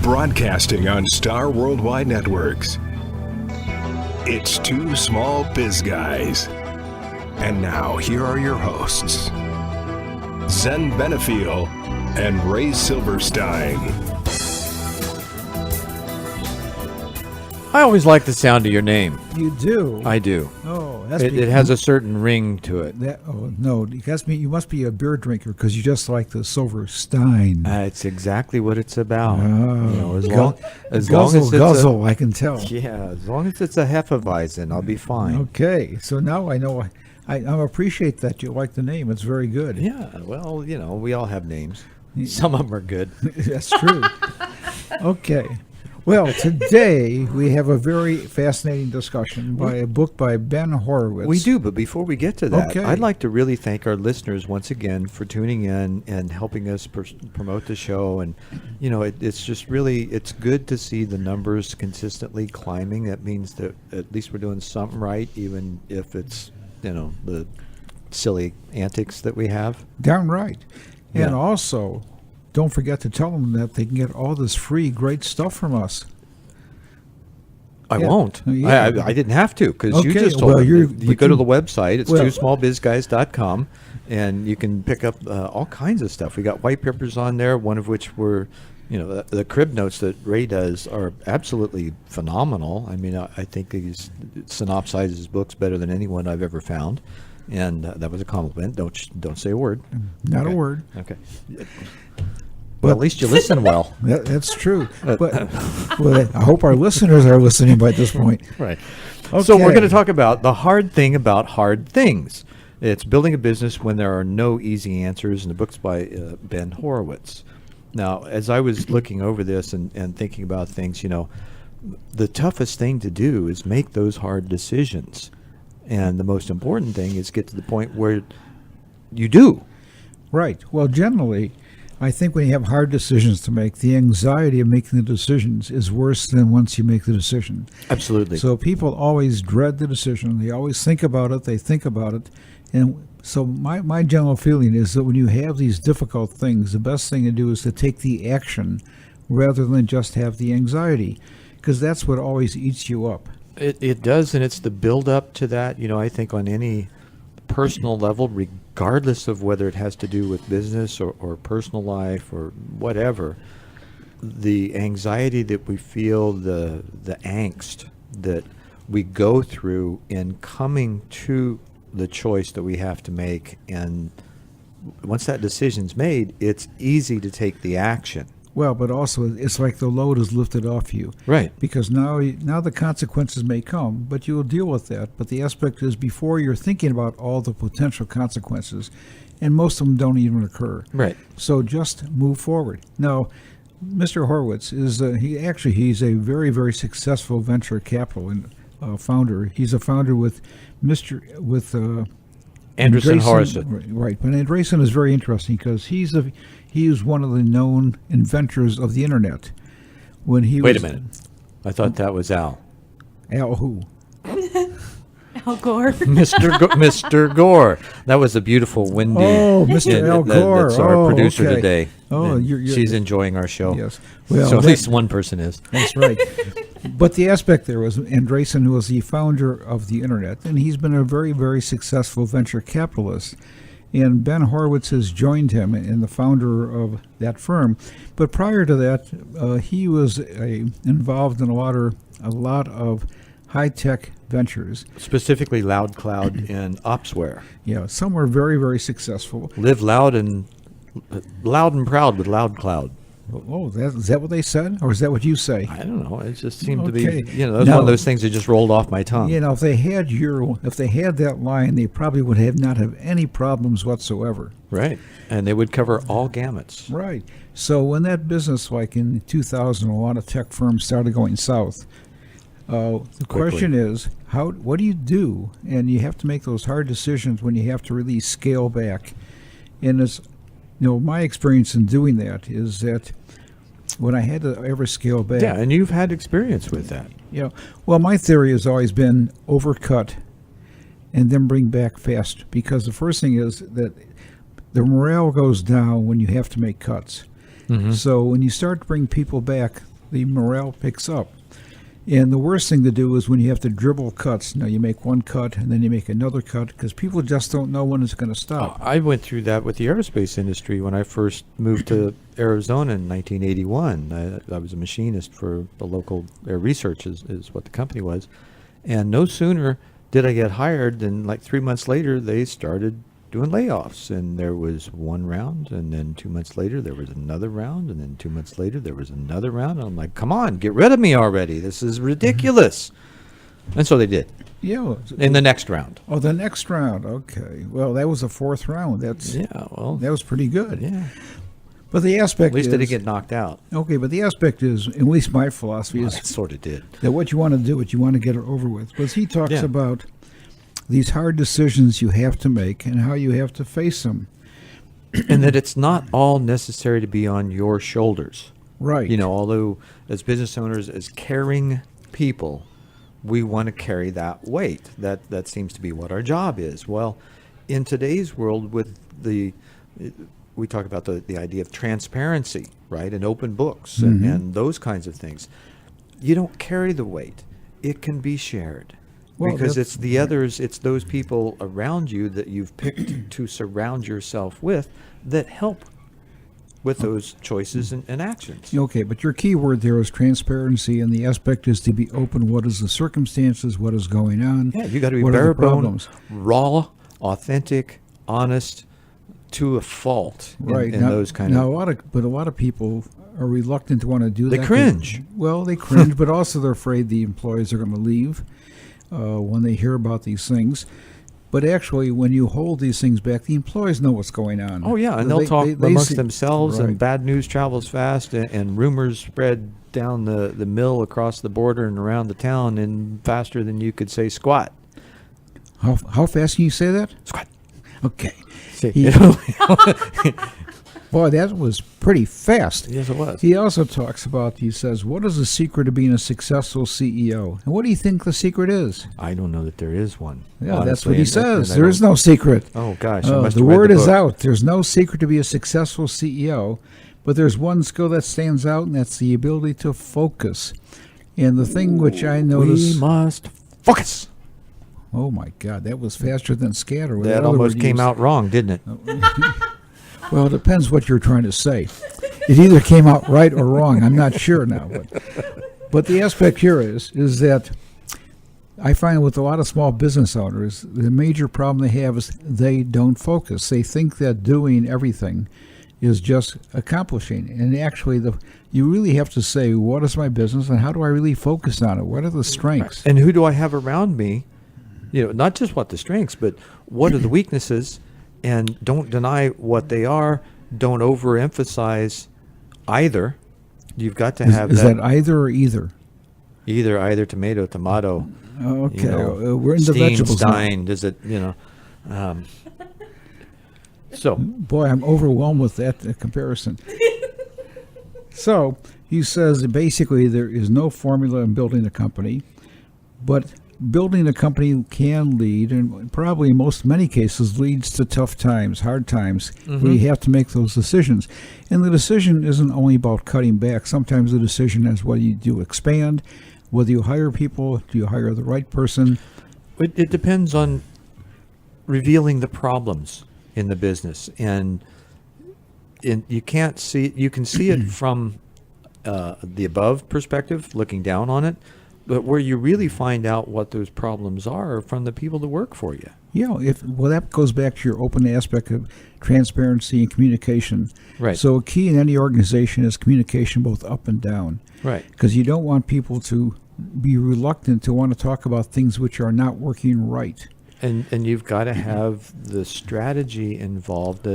Broadcasting on Star Worldwide Networks. It's Two Small Biz Guys. And now, here are your hosts, Zen Benefiel and Ray Silverstein. I always like the sound of your name. You do? I do. Oh, that's it has a certain ring to it. No, you must be a beer drinker because you just like the Silverstein. It's exactly what it's about. Oh, as long as guzzle, I can tell. Yeah, as long as it's a Hefeweizen, I'll be fine. Okay, so now I know. I appreciate that you like the name. It's very good. Yeah, well, we all have names. Some of them are good. That's true. Okay. Well, today we have a very fascinating discussion by a book by Ben Horowitz. We do, but before we get to that, okay. I'd like to really thank our listeners once again for tuning in and helping us promote the show. And, it's just really, it's good to see the numbers consistently climbing. That means that at least we're doing something right, even if it's, the silly antics that we have. Darn right. Yeah. And also, don't forget to tell them that they can get all this free, great stuff from us. I won't. Yeah. I didn't have to because you Okay, just told me. You go to the can- website. It's twosmallbizguys.com, and you can pick up all kinds of stuff. We got white papers on there, one of which were, the crib notes that Ray does are absolutely phenomenal. I mean, I think he synopsizes books better than anyone I've ever found. And that was a compliment. Don't say a word. Not Okay. a word. Okay. Well, at least you listen well. That's true. But I hope our listeners are listening by this point. Right. Okay. So we're going to talk about the hard thing about hard things. It's building a business when there are no easy answers, and the book's by Ben Horowitz. Now, as I was looking over this and thinking about things, the toughest thing to do is make those hard decisions. And the most important thing is get to the point where you do. Right. Well, generally, I think when you have hard decisions to make, the anxiety of making the decisions is worse than once you make the decision. Absolutely. So people always dread the decision. They always think about it. They think about it. And so my general feeling is that when you have these difficult things, the best thing to do is to take the action rather than just have the anxiety, because that's what always eats you up. It does, and it's the build-up to that. I think on any personal level, regardless of whether it has to do with business or personal life or whatever, the anxiety that we feel, the angst that we go through in coming to the choice that we have to make, and once that decision's made, it's easy to take the action. Well, but also it's like the load is lifted off you. Right. Because now the consequences may come, but you will deal with that. But the aspect is before you're thinking about all the potential consequences, and most of them don't even occur. Right. So just move forward. Now, Mr. Horowitz is he's a very, very successful venture capital founder. He's a founder with Andressen Horowitz. Horowitz. Right. But Andressen is very interesting because he is one of the known inventors of the internet. Wait a minute. I thought that was Al. Al who? Al Gore. Mr. Gore. That was a beautiful Wendy. Oh, Mr. Al Gore. That's our producer okay. today. Oh, she's enjoying our show. Yes. Well, so at least one person is. That's right. But the aspect there was Andressen, who was the founder of the internet, and he's been a very, very successful venture capitalist. And Ben Horowitz has joined him in the founder of that firm. But prior to that, he was involved in a lot of high-tech ventures. Specifically LoudCloud and Opsware. Yeah, some were very, very successful. Live loud and proud with LoudCloud. Oh, is that what they said? Or is that what you say? I don't know. It just seemed to Okay. be, that was one of those things that just rolled off my tongue. If they had that line, they probably would not have any problems whatsoever. Right. And they would cover all gamuts. Right. So when that business, like in 2000, a lot of tech firms started going south, the question is, what do you do? And you have to make those hard decisions when you have to really scale back. And it's, my experience in doing that is that when I had to ever scale back. Yeah, and you've had experience with that. Well, my theory has always been overcut and then bring back fast, because the first thing is that the morale goes down when you have to make cuts. Mm-hmm. So when you start to bring people back, the morale picks up. And the worst thing to do is when you have to dribble cuts. Now, you make one cut and then you make another cut because people just don't know when it's going to stop. I went through that with the aerospace industry when I first moved to Arizona in 1981. I was a machinist for the local Air Research is what the company was. And no sooner did I get hired than like 3 months later, they started doing layoffs. And there was one round, and then 2 months later, there was another round, and then 2 months later, there was another round. And I'm like, come on, get rid of me already. This is ridiculous. And so they did. Yeah. In the next round. Oh, the next round. Okay. Well, that was the fourth round. That was pretty good. Yeah. But the aspect At least is, they didn't get knocked out. Okay, but the aspect is, at least my philosophy Well, is it sort of did. that what you want to do, you want to get it over with. Because he talks Yeah. about these hard decisions you have to make and how you have to face them. And that it's not all necessary to be on your shoulders. Right. You know, although as business owners, as caring people, we want to carry that weight. That seems to be what our job is. Well, in today's world with we talk about the idea of transparency, right, and open books and those kinds of things. You don't carry the weight. It can be shared. Well, Because it's the others, it's those people around you that you've picked to surround yourself with that help with those choices and actions. Okay, but your key word there is transparency, and the aspect is to be open. What is the circumstances? What is going on? Yeah, you got to be what are bare the bone, problems? raw, authentic, honest, to a fault. Right. In those kind of. A lot of people are reluctant to want to do They that. cringe. Well, they cringe, but also they're afraid the employees are going to leave when they hear about these things. But actually, when you hold these things back, the employees know what's going on. Oh, yeah, and they'll talk amongst themselves, right. and bad news travels fast, and rumors spread down the mill across the border and around the town and faster than you could say squat. How fast can you say that? Squat. Okay. See, Boy, that was pretty fast. Yes, it was. He also talks about, he says, what is the secret of being a successful CEO? And what do you think the secret is? I don't know that there is one. Yeah, honestly, that's what he and says. I There is don't- no secret. Oh, gosh. I must The have read word is book. out. There's no secret to be a successful CEO, but there's one skill that stands out, and that's the ability to focus. And the thing which I noticed... We must focus. Oh, my God, that was faster than scatter. or That other almost word came used. out wrong, didn't it? Well, it depends what you're trying to say. It either came out right or wrong. I'm not sure now. But the aspect here is that I find with a lot of small business owners, the major problem they have is they don't focus. They think that doing everything is just accomplishing. And actually, you really have to say, what is my business and how do I really focus on it? What are the strengths? And who do I have around me? You know, not just what the strengths, but what are the weaknesses? And don't deny what they are. Don't overemphasize either. You've got to have Is that either or either? either tomato. Okay, You know, we're in the vegetables now. Stein, does it? You know. So Boy, I'm overwhelmed with that comparison. So he says that basically there is no formula in building a company, but building a company can lead, and probably in many cases leads to tough times, hard times, where you have to make those decisions. And the decision isn't only about cutting back. Sometimes the decision is whether you do expand, whether you hire people, do you hire the right person. it depends on revealing the problems in the business, and you can see it from the above perspective, looking down on it. But where you really find out what those problems are from the people that work for you. Yeah, that goes back to your open aspect of transparency and communication. Right. So a key in any organization is communication both up and down. Right. Because you don't want people to be reluctant to want to talk about things which are not working right. And you've got to have the strategy involved,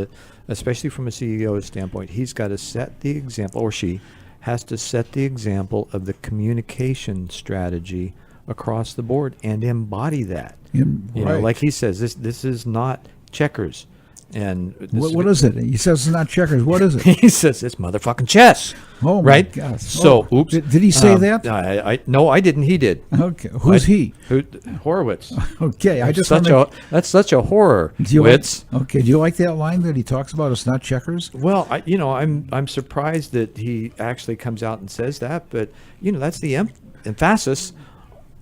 especially from a CEO standpoint. He's got to set the example, or she has to set the example of the communication strategy across the board and embody that. You know, Right. like he says, this is not checkers. And What is it? He says it's not checkers. What is it? He says it's motherfucking chess. Oh, my right? gosh. So, oops. Did he say that? No, I didn't. He did. Okay. Who's he? Horowitz. Okay. I just That's such a horror. Do you Wits. okay. Do you like that line that he talks about? It's not checkers. Well, I'm surprised that he actually comes out and says that, but that's the emphasis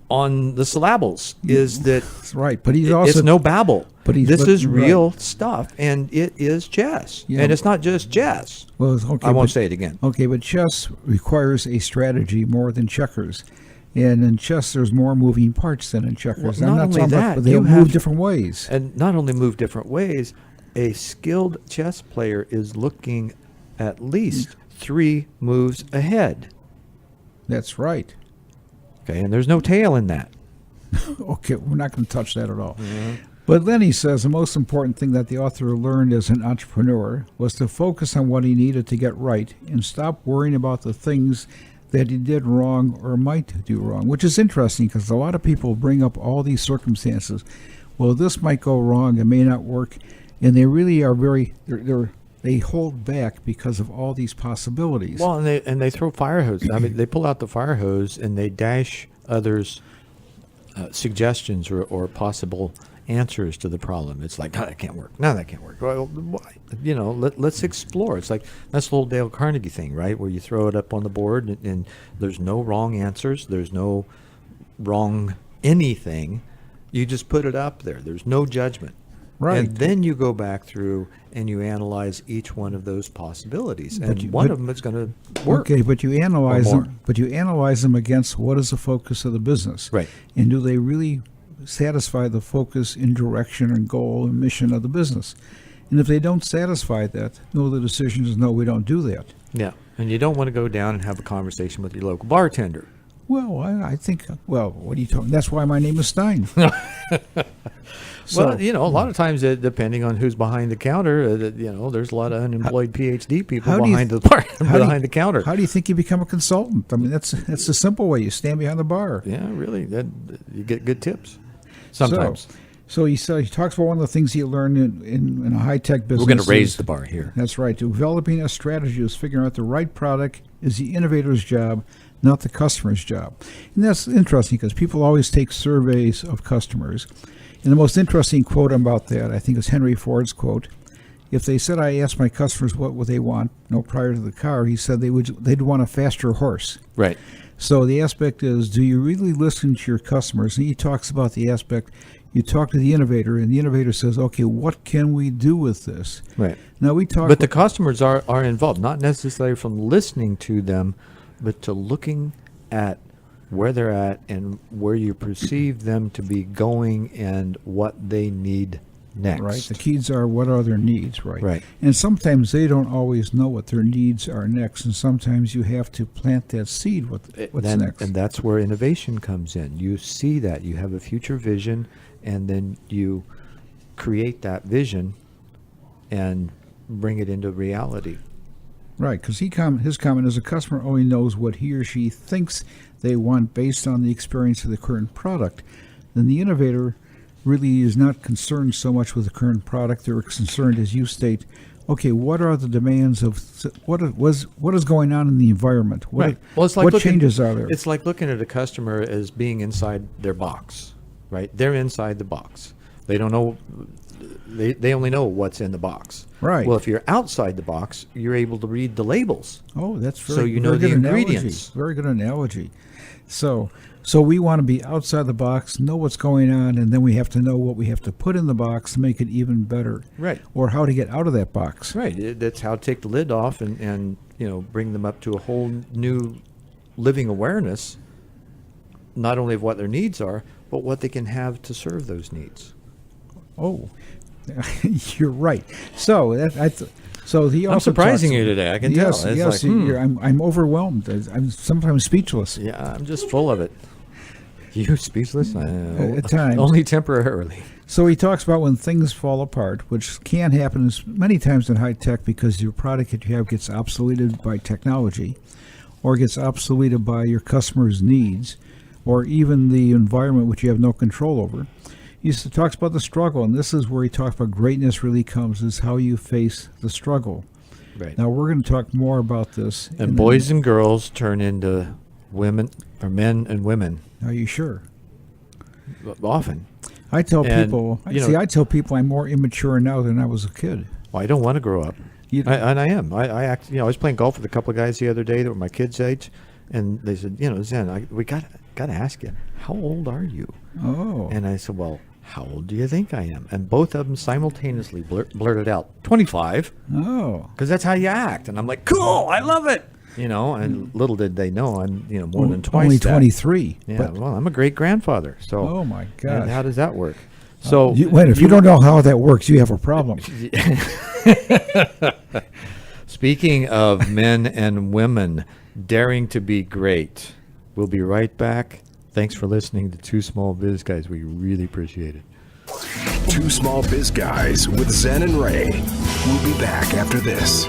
on the syllables is that That's right. But he's also it's no babble. But this is right. real stuff, and it is chess, Yeah. and it's not just chess. Well, okay, I won't say it again. Okay, but chess requires a strategy more than checkers. And in chess, there's more moving parts than in checkers. Well, I'm not not only talking that, about, but they you move have- different ways. And not only move different ways, a skilled chess player is looking at least 3 moves ahead. That's right. Okay, and there's no tail in that. Okay, we're not going to touch that at all. Mm-hmm. But then he says the most important thing that the author learned as an entrepreneur was to focus on what he needed to get right and stop worrying about the things that he did wrong or might do wrong, which is interesting because a lot of people bring up all these circumstances. Well, this might go wrong, it may not work, and they really are they hold back because of all these possibilities. Well, and they throw fire hoses. I mean, they pull out the fire hose and they dash others' suggestions or possible answers to the problem. It's like, no, that can't work. No, that can't work. Well, why? Let's explore. It's like that's the whole Dale Carnegie thing, right? Where you throw it up on the board and there's no wrong answers. There's no wrong anything. You just put it up there. There's no judgment. Right. And then you go back through and you analyze each one of those possibilities, and one of them is going to work. Okay, but you analyze more. them. But you analyze them against what is the focus of the business, Right. And do they really satisfy the focus and direction and goal and mission of the business? And if they don't satisfy that, no, the decision is no, we don't do that. Yeah, and you don't want to go down and have a conversation with your local bartender. Well, I think. Well, what are you talking? That's why my name is Stein. Well, a lot of times, depending on who's behind the counter, there's a lot of unemployed PhD people how do you- behind the counter. How do you think you become a consultant? I mean, that's the simple way. You stand behind the bar. Yeah, really, you get good tips sometimes. So he talks about one of the things he learned in a high-tech business. We're going to raise the bar here. That's right. Developing a strategy is figuring out the right product is the innovator's job, not the customer's job. And that's interesting because people always take surveys of customers. And the most interesting quote about that, I think, is Henry Ford's quote. If they said, I asked my customers what would they want, prior to the car, he said they'd want a faster horse. Right. So the aspect is, do you really listen to your customers? And he talks about the aspect, you talk to the innovator, and the innovator says, okay, what can we do with this? Right. Now we talk. But the customers are involved, not necessarily from listening to them, but to looking at where they're at and where you perceive them to be going and what they need next. Right. The keys are what are their needs, right? Right. And sometimes they don't always know what their needs are next, and sometimes you have to plant that seed. What's next? And that's where innovation comes in. You see that. You have a future vision, and then you create that vision and bring it into reality. Right, because his comment is a customer only knows what he or she thinks they want based on the experience of the current product. Then the innovator really is not concerned so much with the current product. They're concerned, as you state, okay, what are the demands of what is going on in the environment? Right. Well, it's like what changes are there? It's like looking at a customer as being inside their box, right? They're inside the box. They don't know. They only know what's in the box. Right. Well, if you're outside the box, you're able to read the labels. Oh, that's very, So you know very the good ingredients. Analogy. Very good analogy. So we want to be outside the box, know what's going on, and then we have to know what we have to put in the box to make it even better. Right. Or how to get out of that box. Right. That's how to take the lid off and bring them up to a whole new living awareness, not only of what their needs are, but what they can have to serve those needs. Oh, you're right. So so he also I'm surprising talks- you today. I can yes, tell. It's yes. like, I'm overwhelmed. I'm sometimes speechless. Yeah, I'm just full of it. You speechless? At times. Only temporarily. So he talks about when things fall apart, which can happen many times in high tech because your product that you have gets obsoleted by technology, or gets obsoleted by your customers' needs, or even the environment which you have no control over. He talks about the struggle, and this is where he talks about greatness really comes, is how you face the struggle. Right. Now, we're going to talk more about this. And boys and girls turn into women, or men and women, Are you sure? often. I tell And, people, you know- I tell people I'm more immature now than I was a kid. Well, I don't want to grow up. And I am. I was playing golf with a couple of guys the other day that were my kids' age, and they said, Zen, we got to ask you, how old are you? Oh. And I said, well, how old do you think I am? And both of them simultaneously blurted out, 25, Oh. because that's how you act. And I'm like, cool, I love it. And little did they know I'm, more than twice Only that. 23. Yeah, But, well, I'm a great grandfather. So, oh, my and gosh. how does that work? So, if you don't know how that works, you have a problem. Speaking of men and women daring to be great, we'll be right back. Thanks for listening to Two Small Biz Guys. We really appreciate it. Two Small Biz Guys with Zen and Ray. We'll be back after this.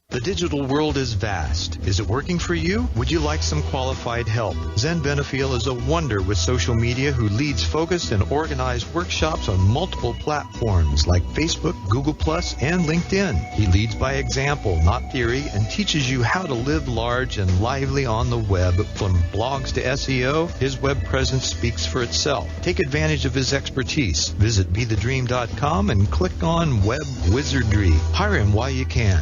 The digital world is vast. Is it working for you? Would you like some qualified help? Zen Benefiel is a wonder with social media who leads focused and organized workshops on multiple platforms like Facebook, Google+, and LinkedIn. He leads by example, not theory, and teaches you how to live large and lively on the web. From blogs to SEO, his web presence speaks for itself. Take advantage of his expertise. Visit BeTheDream.com and click on Web Wizardry. Hire him while you can.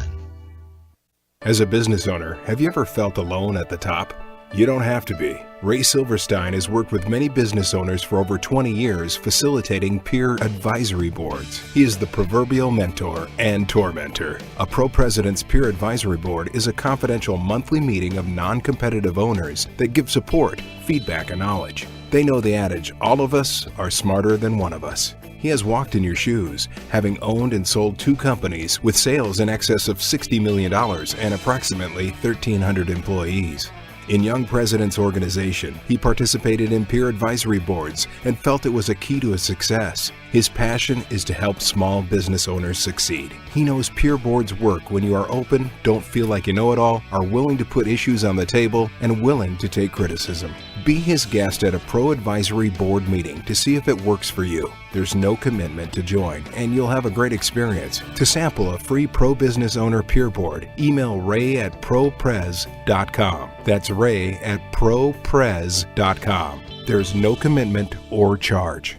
As a business owner, have you ever felt alone at the top? You don't have to be. Ray Silverstein has worked with many business owners for over 20 years facilitating peer advisory boards. He is the proverbial mentor and tormentor. A Pro President's Peer Advisory Board is a confidential monthly meeting of non-competitive owners that give support, feedback, and knowledge. They know the adage, all of us are smarter than one of us. He has walked in your shoes, having owned and sold 2 companies with sales in excess of $60 million and approximately 1,300 employees. In Young President's organization, he participated in peer advisory boards and felt it was a key to his success. His passion is to help small business owners succeed. He knows peer boards work when you are open, don't feel like you know it all, are willing to put issues on the table, and willing to take criticism. Be his guest at a Pro Advisory Board meeting to see if it works for you. There's no commitment to join, and you'll have a great experience. To sample a free Pro Business Owner Peer Board, email ray@proprez.com. That's ray@proprez.com. There's no commitment or charge.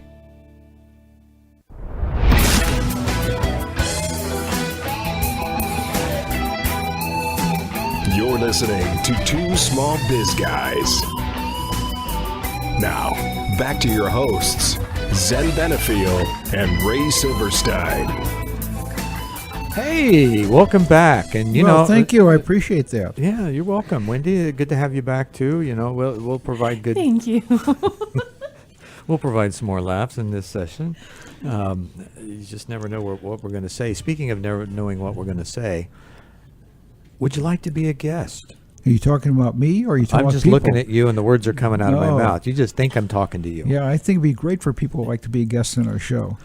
You're listening to Two Small Biz Guys. Now, back to your hosts, Zen Benefiel and Ray Silverstein. Hey, welcome back. And Thank you. I appreciate that. Yeah, you're welcome, Wendy. Good to have you back too. We'll provide good. Thank you. We'll provide some more laughs in this session. You just never know what we're going to say. Speaking of never knowing what we're going to say, would you like to be a guest? Are you talking about me, or are you talking I'm about just people? looking at you, and the words are coming out of my No. mouth. You just think I'm talking to you. Yeah, I think it'd be great for people who like to be guests in our show.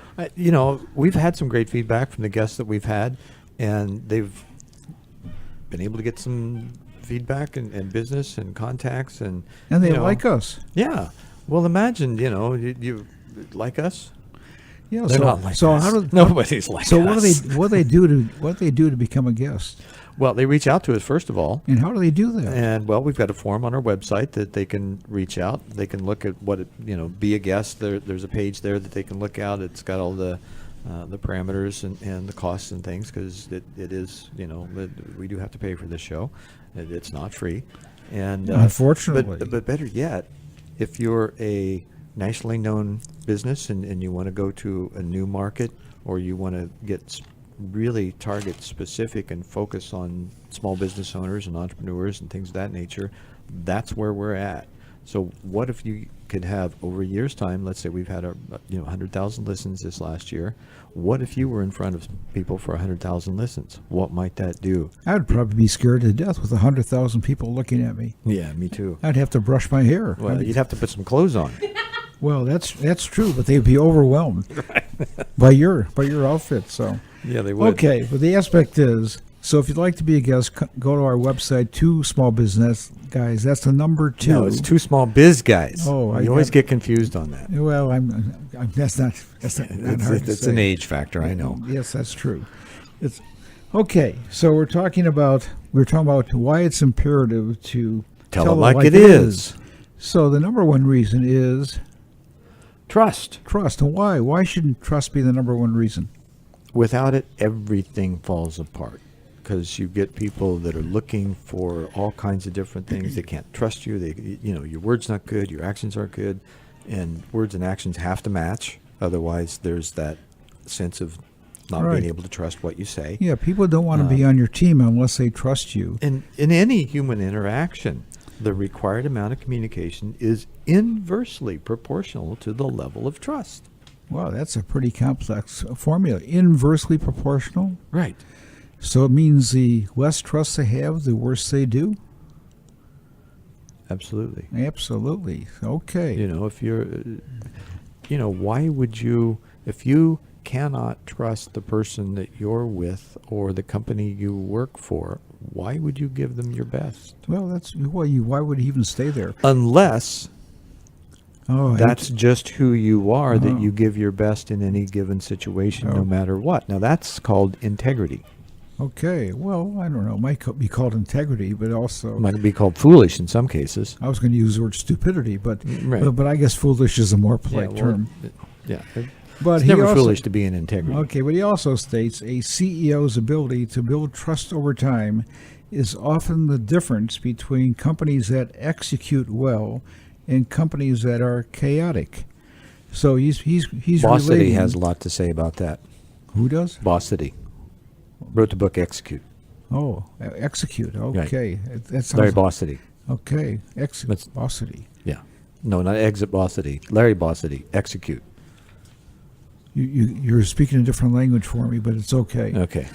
We've had some great feedback from the guests that we've had, and they've been able to get some feedback and business and contacts, and And they like us. Yeah. Well, imagine, you like us. Yeah, They're not like so us. how do Nobody's like so us. what do they do to become a guest? Well, they reach out to us first of all. And how do they do that? And we've got a form on our website that they can reach out. They can look at be a guest. There's a page there that they can look at. It's got all the parameters and the costs and things, because it is, we do have to pay for this show. It's not free. And Unfortunately. but better yet, if you're a nationally known business and you want to go to a new market, or you want to get really target specific and focus on small business owners and entrepreneurs and things of that nature, that's where we're at. So what if you could have, over a year's time, let's say we've had 100,000 listens this last year. What if you were in front of people for 100,000 listens? What might that do? I'd probably be scared to death with 100,000 people looking at me. Yeah, me too. I'd have to brush my hair. Well, you'd have to put some clothes on. Well, that's true, but they'd be overwhelmed by your outfit. So Yeah, they would. okay, but the aspect is, So if you'd like to be a guest, go to our website, 2 Small Business Guys. That's the number 2. No, it's 2 Small Biz Guys. Oh, you always get confused on that. Well, that's not hard to It's say. an age factor, I know. Yes, that's true. It's okay. So we're talking about why it's imperative to Tell it like it is. So the number one reason is Trust. trust. And why? Why shouldn't trust be the number one reason? Without it, everything falls apart. Because you get people that are looking for all kinds of different things. They can't trust you. Your word's not good. Your actions aren't good, and words and actions have to match. Otherwise, there's that sense of not Right. being able to trust what you say. Yeah, people don't want to be on your team unless they trust you. And in any human interaction, the required amount of communication is inversely proportional to the level of trust. Wow, that's a pretty complex formula. Inversely proportional. Right. So it means the less trust they have, the worse they do? Absolutely. Absolutely. Okay. If you're, why would you, if you cannot trust the person that you're with or the company you work for, why would you give them your best? Well, why would he even stay there? Unless Oh, that's just who you are, Oh. that you give your best in any given situation, Oh. no matter what. Now, that's called integrity. okay. Well, I don't know. It might be called integrity, but also Might be called foolish in some cases. I was going to use the word stupidity, but Right. but I guess foolish is a more polite term. Yeah. But It's he never also, foolish to be in integrity. Okay, but he also states a CEO's ability to build trust over time is often the difference between companies that execute well and companies that are chaotic. So he's Boss City relating. has a lot to say about that. Who does? Boss City wrote the book Execute. Oh, execute. Okay, that sounds Larry Boss City. Okay, That's- Bossity. Yeah. No, not Exit Boss City. Larry Boss City. Execute. You're speaking a different language for me, but it's okay. Okay.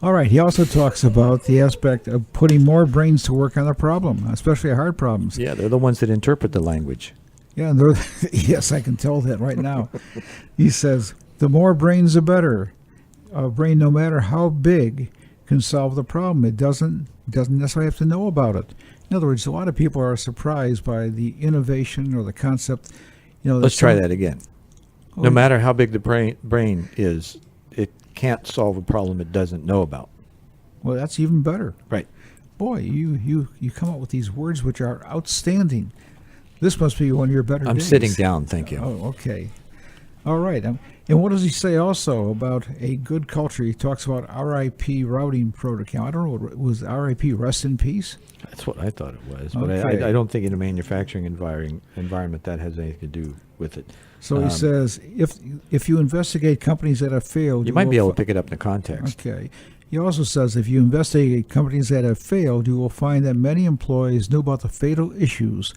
All right. He also talks about the aspect of putting more brains to work on the problem, especially hard problems. Yeah, they're the ones that interpret the language. Yeah, and yes, I can tell that right now. He says, the more brains, the better. A brain, no matter how big, can solve the problem. It doesn't necessarily have to know about it. In other words, a lot of people are surprised by the innovation or the concept. Let's try that again. Oh, No matter how big the brain is, it can't solve a problem it doesn't know about. Well, that's even better. Right. Boy, you come up with these words which are outstanding. This must be one of your better I'm days. sitting down, thank you. Oh, okay. All right. And what does he say also about a good culture? He talks about RIP routing protocol. I don't know what was RIP, rest in peace? That's what I thought it was. But Okay. I don't think in a manufacturing environment that has anything to do with it. So he says, if you investigate companies that have failed... You might will be able to pick it up in the context. Okay. He also says if you investigate companies that have failed, you will find that many employees knew about the fatal issues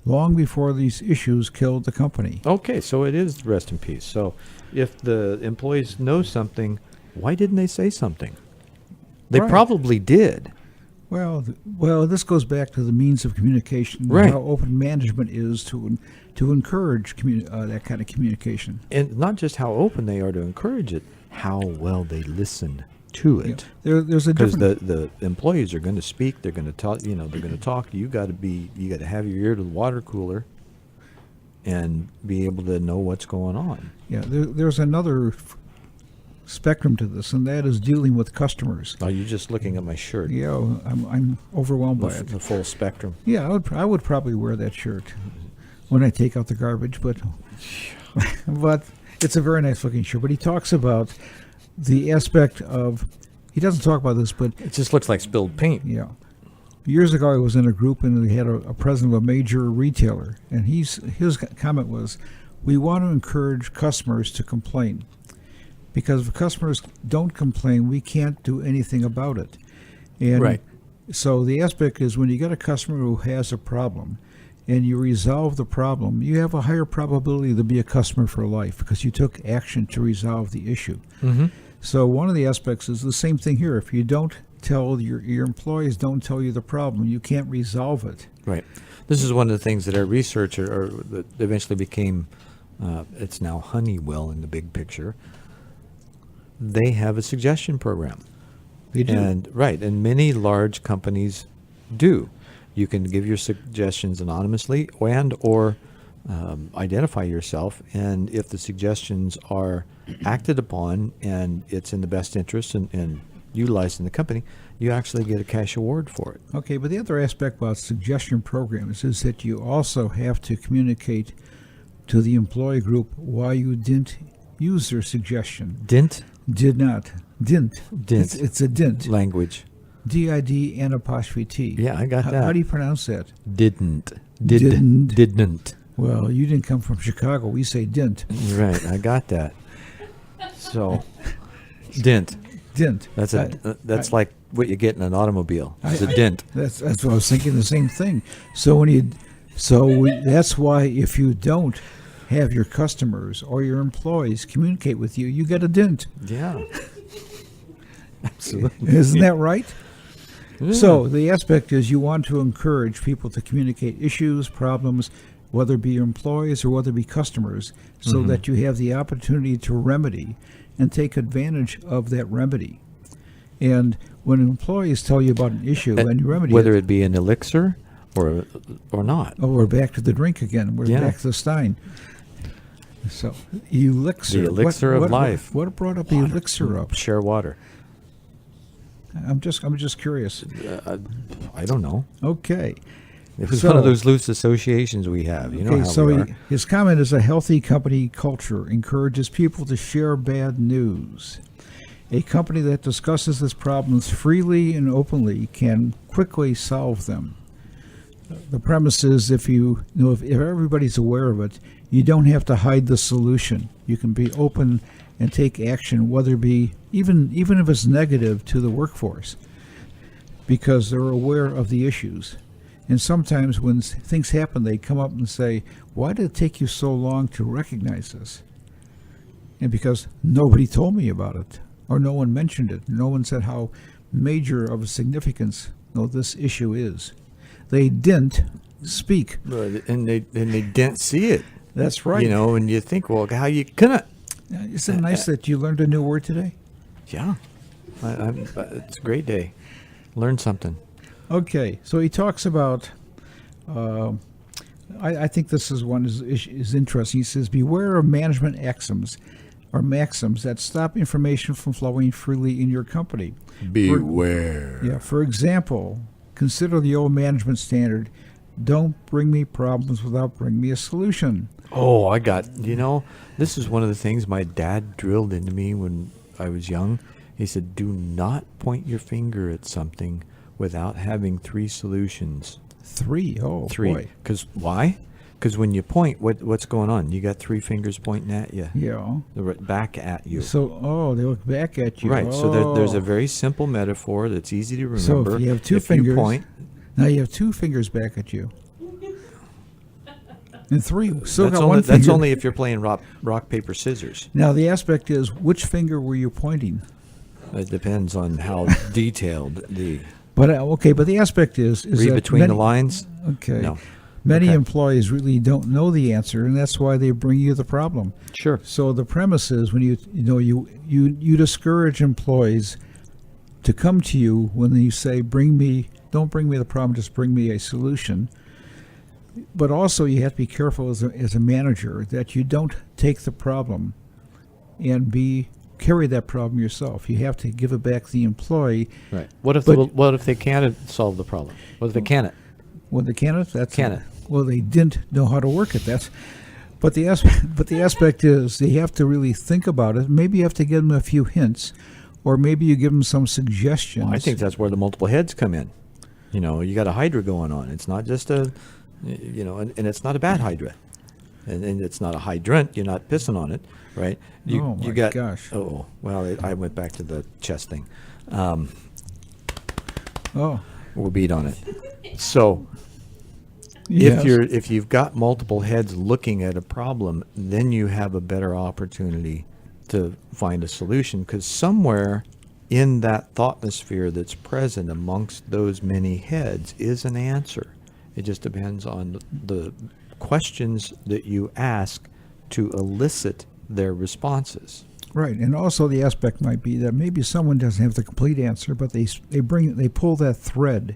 long before these issues killed the company. Okay, so it is rest in peace. So if the employees know something, why didn't they say something? They Right. probably did. Well, this goes back to the means of communication, and Right. how open management is to encourage that kind of communication. And not just how open they are to encourage it, how well they listen to it. There's a Because different... the employees are going to speak, they're going to talk. They're going to talk. You got to have your ear to the water cooler, and be able to know what's going on. Yeah, there's another spectrum to this, and that is dealing with customers. Are you just looking at my shirt? Yeah, I'm overwhelmed by it. The full spectrum. Yeah, I would probably wear that shirt when I take out the garbage, but it's a very nice looking shirt. But he talks about the aspect of, he doesn't talk about this, but It just looks like spilled paint. yeah. Years ago, I was in a group and we had a president of a major retailer, and his comment was, we want to encourage customers to complain. Because if customers don't complain, we can't do anything about it. And Right. so the aspect is when you get a customer who has a problem and you resolve the problem, you have a higher probability to be a customer for life because you took action to resolve the issue. Mm-hmm. So one of the aspects is the same thing here. If you don't tell your employees, don't tell you the problem, you can't resolve it. Right. This is one of the things that our research, or that eventually became, it's now Honeywell in the big picture. They have a suggestion program. They do. And many large companies do. You can give your suggestions anonymously or identify yourself, and if the suggestions are acted upon and it's in the best interest and utilized in the company, you actually get a cash award for it. Okay, but the other aspect about suggestion programs is that you also have to communicate to the employee group why you didn't use their suggestion. Didn't? Did not. Didn't. Didn't. It's a didn't. Language. D-I-D and apostrophe T. Yeah, I got that. How do you pronounce that? Didn't. Didn't. Didn't. Well, you didn't come from Chicago. We say didn't. Right, I got that. So, didn't. Didn't. That's like what you get in an automobile. It's a dent. That's what I was thinking, the same thing. So that's why if you don't have your customers or your employees communicate with you, you get a dent. Yeah. Absolutely. Isn't that right? Yeah. So the aspect is you want to encourage people to communicate issues, problems, whether it be your employees or whether it be customers, so that you have the opportunity to remedy and take advantage of that remedy. And when employees tell you about an issue and you remedy whether it be an elixir or not. Oh, we're back to the drink again. We're back to the Stein. So, elixir. The elixir of life. What brought up the elixir up? Share water. I'm just curious. I don't know. Okay. It was one of those loose associations we have. You know how we are. His comment is a healthy company culture encourages people to share bad news. A company that discusses its problems freely and openly can quickly solve them. The premise is if everybody's aware of it, you don't have to hide the solution. You can be open and take action, whether it be even if it's negative to the workforce, because they're aware of the issues. And sometimes when things happen, they come up and say, why did it take you so long to recognize this? And because nobody told me about it, or no one mentioned it. No one said how major of a significance this issue is. They didn't speak. And they didn't see it. That's right. And you think, well, how you gonna? Isn't it nice that you learned a new word today? Yeah. It's a great day. Learn something. Okay, so he talks about, I think this is one is interesting. He says, beware of management maxims that stop information from flowing freely in your company. Beware. For example, consider the old management standard, don't bring me problems without bringing me a solution. Oh, this is one of the things my dad drilled into me when I was young. He said, do not point your finger at something without having 3 solutions. 3? Oh, 3. Boy. Because why? Because when you point, what's going on? You got 3 fingers pointing at you. Yeah. They're back at you. So, they look back at you. Right. Oh. So there's a very simple metaphor that's easy to remember. So if you have 2 fingers, you point, now you have 2 fingers back at you. And 3. Still that's got 1 finger. That's only if you're playing rock, paper, scissors. Now the aspect is, which finger were you pointing? It depends on how detailed the. But the aspect is read that between the lines. Okay. No. Many employees really don't know the answer, and that's why they bring you the problem. Sure. So the premise is when you discourage employees to come to you when you say, don't bring me the problem, just bring me a solution. But also you have to be careful as a manager that you don't take the problem and carry that problem yourself. You have to give it back to the employee. Right. What if they can't solve the problem? What if they can't? Well, they can't. Can't. Well, they didn't know how to work it. But the aspect is they have to really think about it. Maybe you have to give them a few hints, or maybe you give them some suggestions. Well, I think that's where the multiple heads come in. You got a hydra going on. It's not just and it's not a bad hydra, and it's not a hydrant. You're not pissing on it, right? Gosh. Oh, well, I went back to the chest thing. We'll beat on it. So. Yes. If you've got multiple heads looking at a problem, then you have a better opportunity to find a solution, because somewhere in that thoughtmosphere that's present amongst those many heads is an answer. It just depends on the questions that you ask to elicit their responses. Right, and also the aspect might be that maybe someone doesn't have the complete answer, but they pull that thread,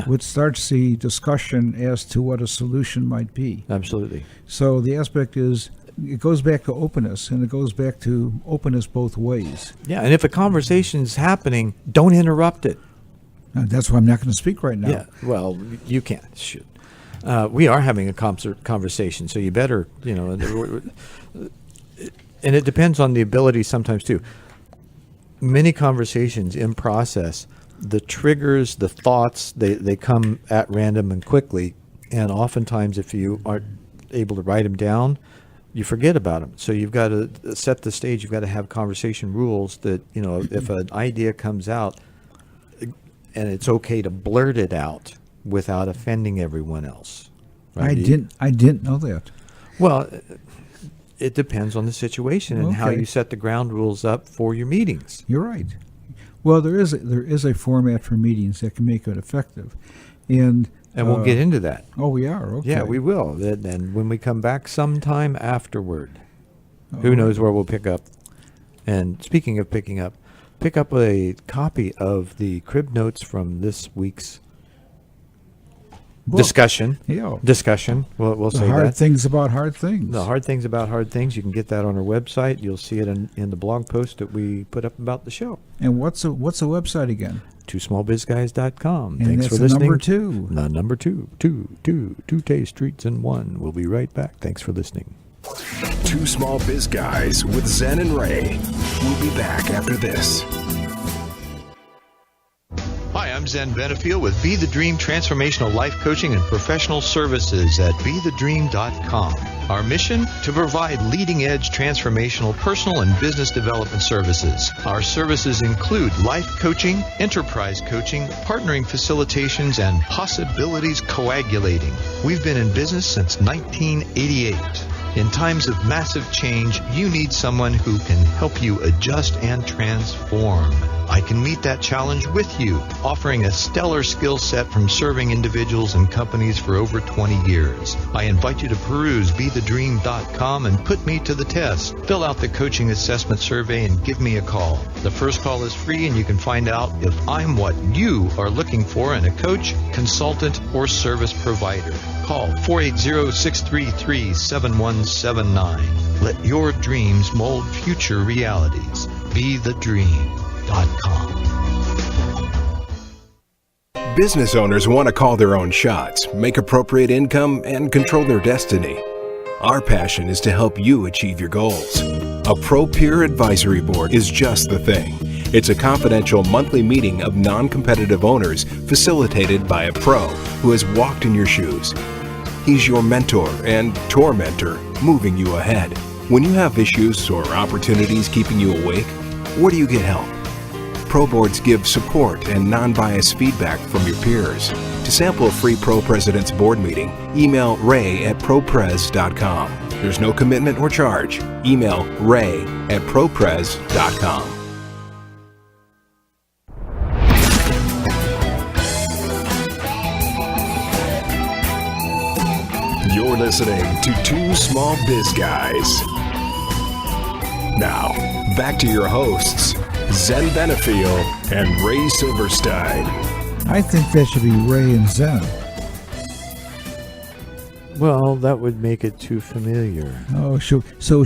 which starts the discussion as to what a solution might be. Absolutely. So the aspect is, it goes back to openness, and it goes back to openness both ways. Yeah, and if a conversation's happening, don't interrupt it. That's why I'm not going to speak right now. Yeah, well, you can't. Shoot. We are having a conversation, so you better, and it depends on the ability sometimes, too. Many conversations in process, the triggers, the thoughts, they come at random and quickly, and oftentimes if you aren't able to write them down, you forget about them. So you've got to set the stage. You've got to have conversation rules that, if an idea comes out, and it's okay to blurt it out without offending everyone else. Right? I didn't know that. Well, it depends on the situation and how you set the ground rules up for your meetings. You're right. Well, there is a format for meetings that can make it effective, and we'll get into that. Oh, we are. Okay. Yeah, we will. And when we come back sometime afterward, who knows where we'll pick up. And speaking of picking up, pick up a copy of the crib notes from this week's discussion. Yeah. Discussion. We'll say that. The hard things about hard things. The hard things about hard things. You can get that on our website. You'll see it in the blog post that we put up about the show. And what's the website again? twosmallbizguys.com. And Thanks that's for listening. Number 2. Number 2. Two taste treats in one. We'll be right back. Thanks for listening. Two Small Biz Guys with Zen and Ray. We'll be back after this. Hi, I'm Zen Benefiel with Be the Dream Transformational Life Coaching and Professional Services at BeTheDream.com. Our mission? To provide leading-edge transformational personal and business development services. Our services include life coaching, enterprise coaching, partnering facilitations, and possibilities coagulating. We've been in business since 1988. In times of massive change, you need someone who can help you adjust and transform. I can meet that challenge with you, offering a stellar skill set from serving individuals and companies for over 20 years. I invite you to peruse BeTheDream.com and put me to the test. Fill out the coaching assessment survey and give me a call. The first call is free, and you can find out if I'm what you are looking for in a coach, consultant, or service provider. Call 480-633-7179. Let your dreams mold future realities. BeTheDream.com. Business owners want to call their own shots, make appropriate income, and control their destiny. Our passion is to help you achieve your goals. A Pro Peer Advisory Board is just the thing. It's a confidential monthly meeting of non-competitive owners facilitated by a pro who has walked in your shoes. He's your mentor and tormentor, moving you ahead. When you have issues or opportunities keeping you awake, where do you get help? Pro Boards give support and non-biased feedback from your peers. To sample a free Pro President's Board meeting, email ray@propres.com. There's no commitment or charge. Email ray@propres.com. You're listening to Two Small Biz Guys. Now, back to your hosts, Zen Benefiel and Ray Silverstein. I think that should be Ray and Zen. Well, that would make it too familiar. Oh, should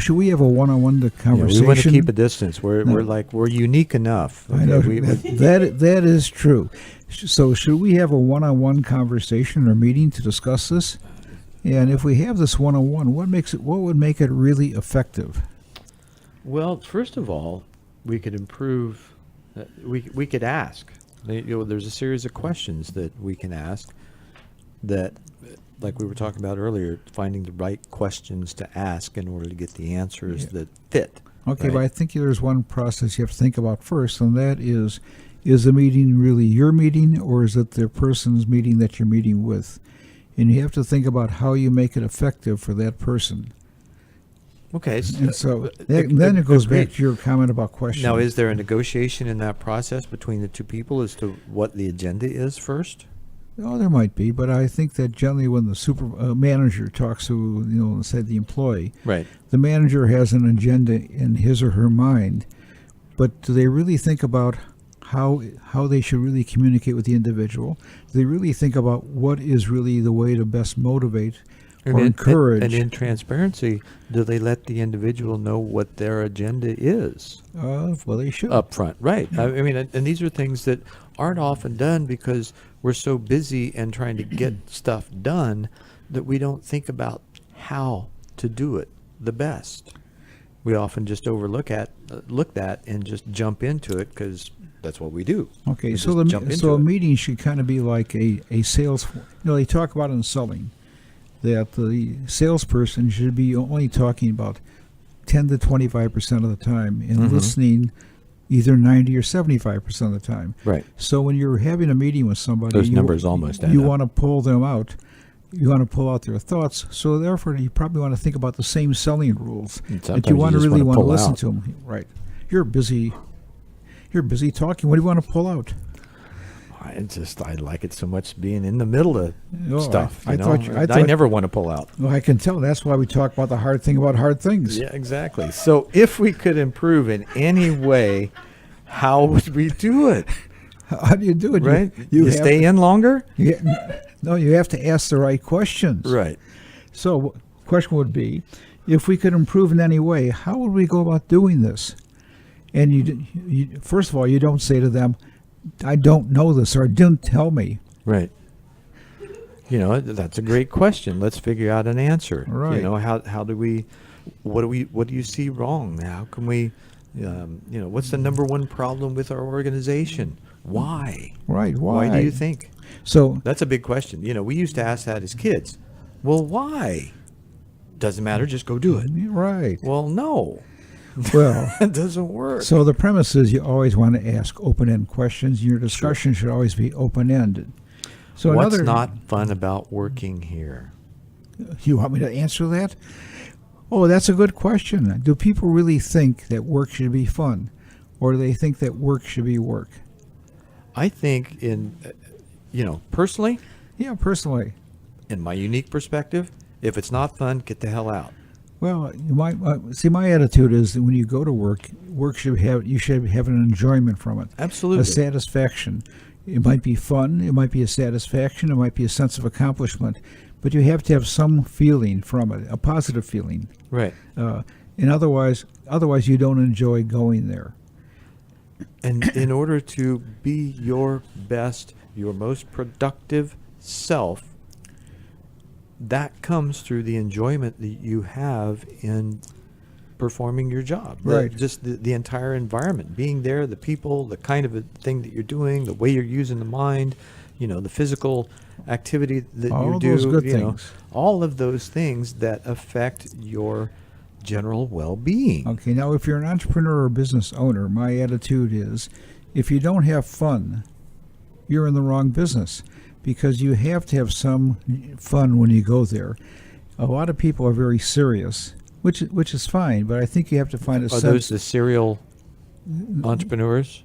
we have a one-on-one conversation? Yeah, we want to keep a distance. We're unique enough. Okay? I know that is true. So should we have a one-on-one conversation or meeting to discuss this? And if we have this one-on-one, what would make it really effective? Well, first of all, we could improve. We could ask. There's a series of questions that we can ask. That, like we were talking about earlier, finding the right questions to ask in order to get the answers that fit. Okay, right? But I think there's one process you have to think about first, and that is the meeting really your meeting, or is it the person's meeting that you're meeting with? And you have to think about how you make it effective for that person. Okay. And so then it goes back to your comment about questions. Now, is there a negotiation in that process between the two people as to what the agenda is first? Oh, there might be, but I think that generally when the manager talks to, say the employee, Right. the manager has an agenda in his or her mind, but do they really think about how they should really communicate with the individual? Do they really think about what is really the way to best motivate or encourage? And in transparency, do they let the individual know what their agenda is? Well, they should. Up front, right. I mean, and these are things that aren't often done because we're so busy and trying to get stuff done that we don't think about how to do it the best. We often just look at and just jump into it because that's what we do. Okay, We so just jump into a it. meeting should kind of be like a sales. They talk about in selling that the salesperson should be only talking about 10 to 25% of the time and Mm-hmm. listening either 90 or 75% of the time. Right. So when you're having a meeting with somebody, Those numbers almost add you up. want to pull them out. You want to pull out their thoughts. So therefore, you probably want to think about the same selling rules And that sometimes you you want to just really want to want to pull listen out. to them. Right. You're busy talking. What do you want to pull out? I like it so much being in the middle of Oh, stuff. I you know? thought you- I I thought- never want to pull out. Well, I can tell. That's why we talk about the hard thing about hard things. Yeah, exactly. So if we could improve in any way, how would we do it? How do you do it? Right? You You have stay to- in longer? No, you have to ask the right questions. Right. So, question would be, if we could improve in any way, how would we go about doing this? And you first of all, you don't say to them, "I don't know this," or "Didn't tell me." Right. That's a great question. Let's figure out an answer. Right. How do we, what do you see wrong? How can we, what's the number one problem with our organization? Why? Right? Why do you think? So, That's a big question. We used to ask that as kids. Well, why? Doesn't matter. Just go do it. right? Well, no, Well, that doesn't work. so the premise is you always want to ask open-end questions. Your discussion should always be open-ended. So What's another, not fun about working here? You want me to answer that? Oh, that's a good question. Do people really think that work should be fun, or do they think that work should be work? I think personally, Yeah, personally. in my unique perspective, if it's not fun, get the hell out. Well, my attitude is that when you go to work should you should have an enjoyment from it, Absolutely. a satisfaction. It might be fun, it might be a satisfaction, it might be a sense of accomplishment, but you have to have some feeling from it, a positive feeling. Right. And otherwise you don't enjoy going there. And in order to be your best, your most productive self, that comes through the enjoyment that you have in performing your job. Right. Just the entire environment, being there, the people, the kind of a thing that you're doing, the way you're using the mind, the physical activity that All you do. those good things. All of those things that affect your general well-being. Okay, now if you're an entrepreneur or business owner, my attitude is if you don't have fun, you're in the wrong business, because you have to have some fun when you go there. A lot of people are very serious, which is fine, but I think you have to find a Are sense. those the serial entrepreneurs?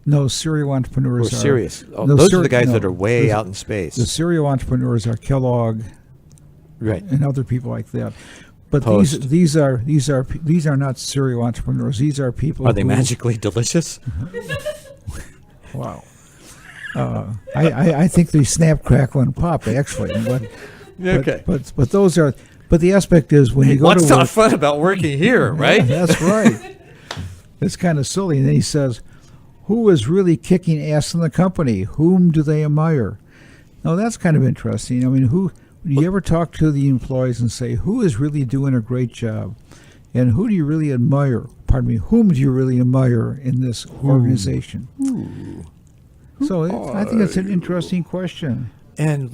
No, serial entrepreneurs Or are serious? Oh, no, those are the guys that no, are way the- out in space. The serial entrepreneurs are Kellogg Right. and other people like that. But Post. these are not serial entrepreneurs. These are people. Are they who- magically delicious? Wow. I think they snap, crackle, and pop actually. Okay. But those are. But the aspect is when you go What's to not work. fun about working here, right? Yeah, that's right. It's kind of silly. And then he says, "Who is really kicking ass in the company? Whom do they admire?" Now that's kind of interesting. I mean, do you ever talk to the employees and say, "Who is really doing a great job?" And who do you really admire? Pardon me. Whom do you really admire in this organization? So I think it's an interesting question. And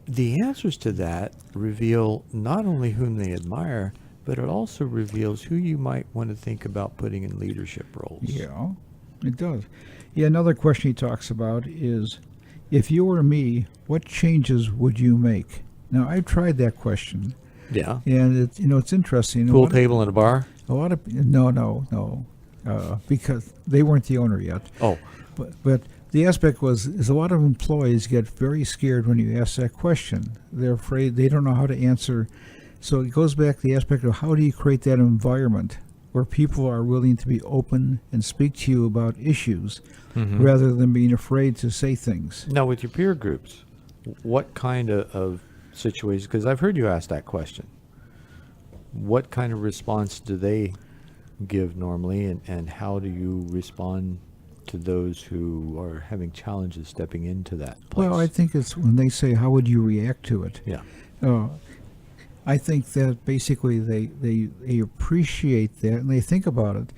the answers to that reveal not only whom they admire, but it also reveals who you might want to think about putting in leadership roles. Yeah, it does. Yeah, another question he talks about is, if you were me, what changes would you make? Now, I've tried that question, Yeah. and it's interesting. Pool table in a bar? A lot of no, because they weren't the owner yet. Oh, But the aspect is a lot of employees get very scared when you ask that question. They're afraid they don't know how to answer. So it goes back to the aspect of how do you create that environment where people are willing to be open and speak to you about issues rather than being afraid to say things. Now, with your peer groups, what kind of situations, because I've heard you ask that question, what kind of response do they give normally, and how do you respond to those who are having challenges stepping into that place? Well, I think it's when they say, how would you react to it? Yeah. I think that basically they appreciate that and they think about it.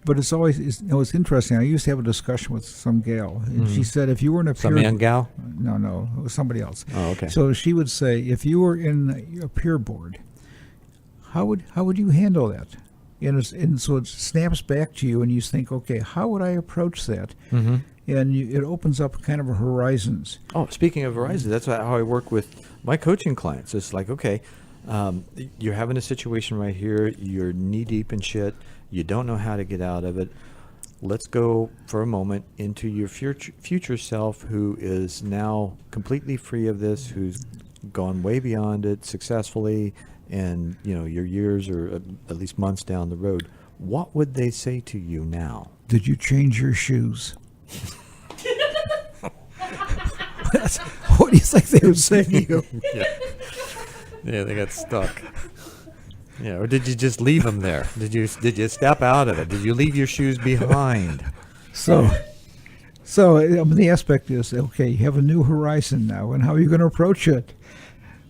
But it's always, it's interesting. I used to have a discussion with some gal, and she said, if you were in a peer... Some man gal? No, it was somebody else. Oh, okay. So she would say, if you were in a peer board, how would you handle that? And so it snaps back to you, and you think, okay, how would I approach that? Mm-hmm. And it opens up kind of a horizons. Oh, speaking of horizons, that's how I work with my coaching clients. It's like, okay, you're having a situation right here. You're knee deep in shit. You don't know how to get out of it. Let's go for a moment into your future self, who is now completely free of this, who's gone way beyond it successfully, and your years or at least months down the road. What would they say to you now? Did you change your shoes? What do you think they would say to you? Yeah, they got stuck. Yeah, or did you just leave them there? Did you step out of it? Did you leave your shoes behind? So the aspect is, okay, you have a new horizon now, and how are you going to approach it?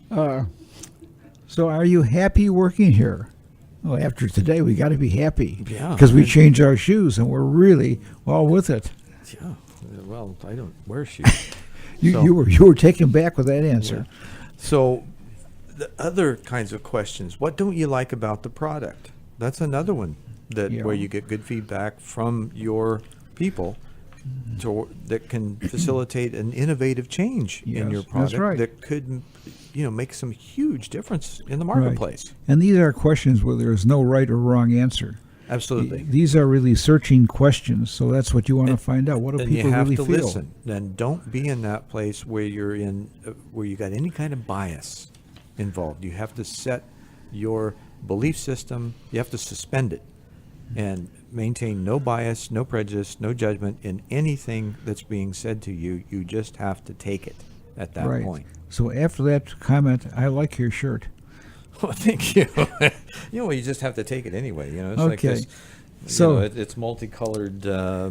So are you happy working here? Well, after today, we got to be happy. Yeah. Because we changed our shoes, and we're really well with it. Yeah. Well, I don't wear shoes. You were taken back with that answer. Yeah. So the other kinds of questions. What don't you like about the product? That's another one where you get good feedback from your people that can facilitate an innovative change in your product. That's right. That could make some huge difference in the marketplace. Right. And these are questions where there is no right or wrong answer. Absolutely. These are really searching questions, so that's what you want to find out. What do people really feel? And you have to listen. And don't be in that place where you're in, where you got any kind of bias involved. You have to set your belief system. You have to suspend it and maintain no bias, no prejudice, no judgment in anything that's being said to you. You just have to take it at that point. So after that comment, I like your shirt. Well, thank you. You just have to take it anyway. It's like this. So it's multicolored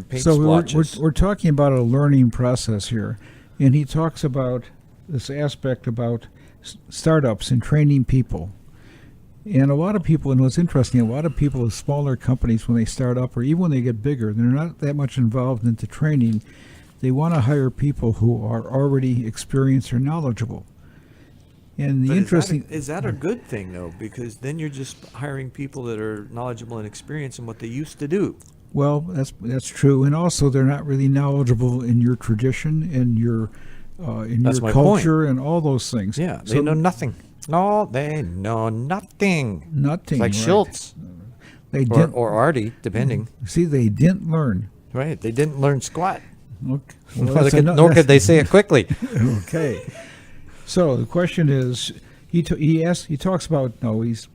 paint so splotches. we're talking about a learning process here, and he talks about this aspect about startups and training people. And a lot of people, and what's interesting, a lot of people with smaller companies, when they start up or even when they get bigger, they're not that much involved into training. They want to hire people who are already experienced or knowledgeable. And the interesting is that a good thing though? Because then you're just hiring people that are knowledgeable and experienced in what they used to do. Well, that's true, and also they're not really knowledgeable in your tradition and your culture and all those things. Yeah, they know nothing. No, they know nothing. Nothing. It's like Schultz. They didn't, or Artie, depending. See, they didn't learn. Right, they didn't learn squat. Okay. Nor could they say it quickly. Okay. So the question is, he talks about,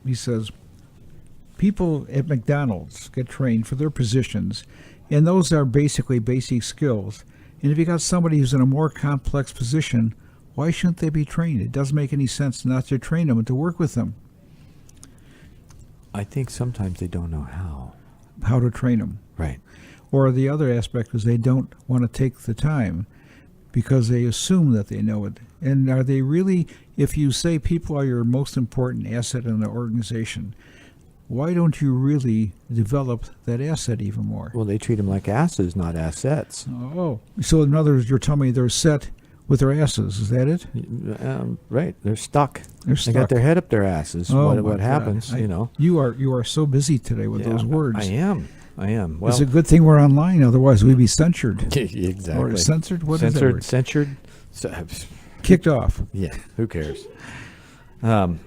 he says, people at McDonald's get trained for their positions, and those are basically basic skills. And if you got somebody who's in a more complex position, why shouldn't they be trained? It doesn't make any sense not to train them and to work with them. I think sometimes they don't know how to train them. Right. Or the other aspect is they don't want to take the time because they assume that they know it. And are they really, if you say people are your most important asset in the organization, why don't you really develop that asset even more? Well, they treat them like asses, not assets. Oh, so in other words, you're telling me they're set with their asses. Is that it? Right. They're stuck. They got their head up their asses. What happens, You are so busy today with those words. I am. Well, it's a good thing we're online, otherwise we'd be censored. Exactly. Or censored? What is that? Censored. Kicked off. Yeah. Who cares? One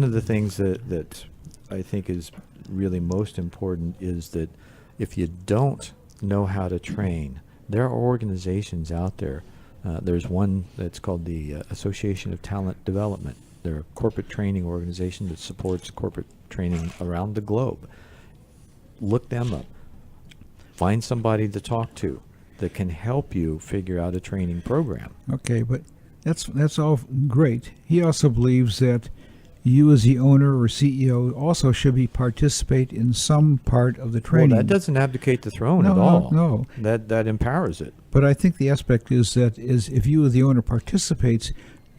of the things that I think is really most important is that if you don't know how to train, There are organizations out there. There's one that's called the Association of Talent Development. They're a corporate training organization that supports corporate training around the globe. Look them up. Find somebody to talk to that can help you figure out a training program. Okay, but that's all great. He also believes that you as the owner or CEO also should participate in some part of the training. Well, that doesn't abdicate the throne No, at all. no. That empowers it. But I think the aspect is if you as the owner participates,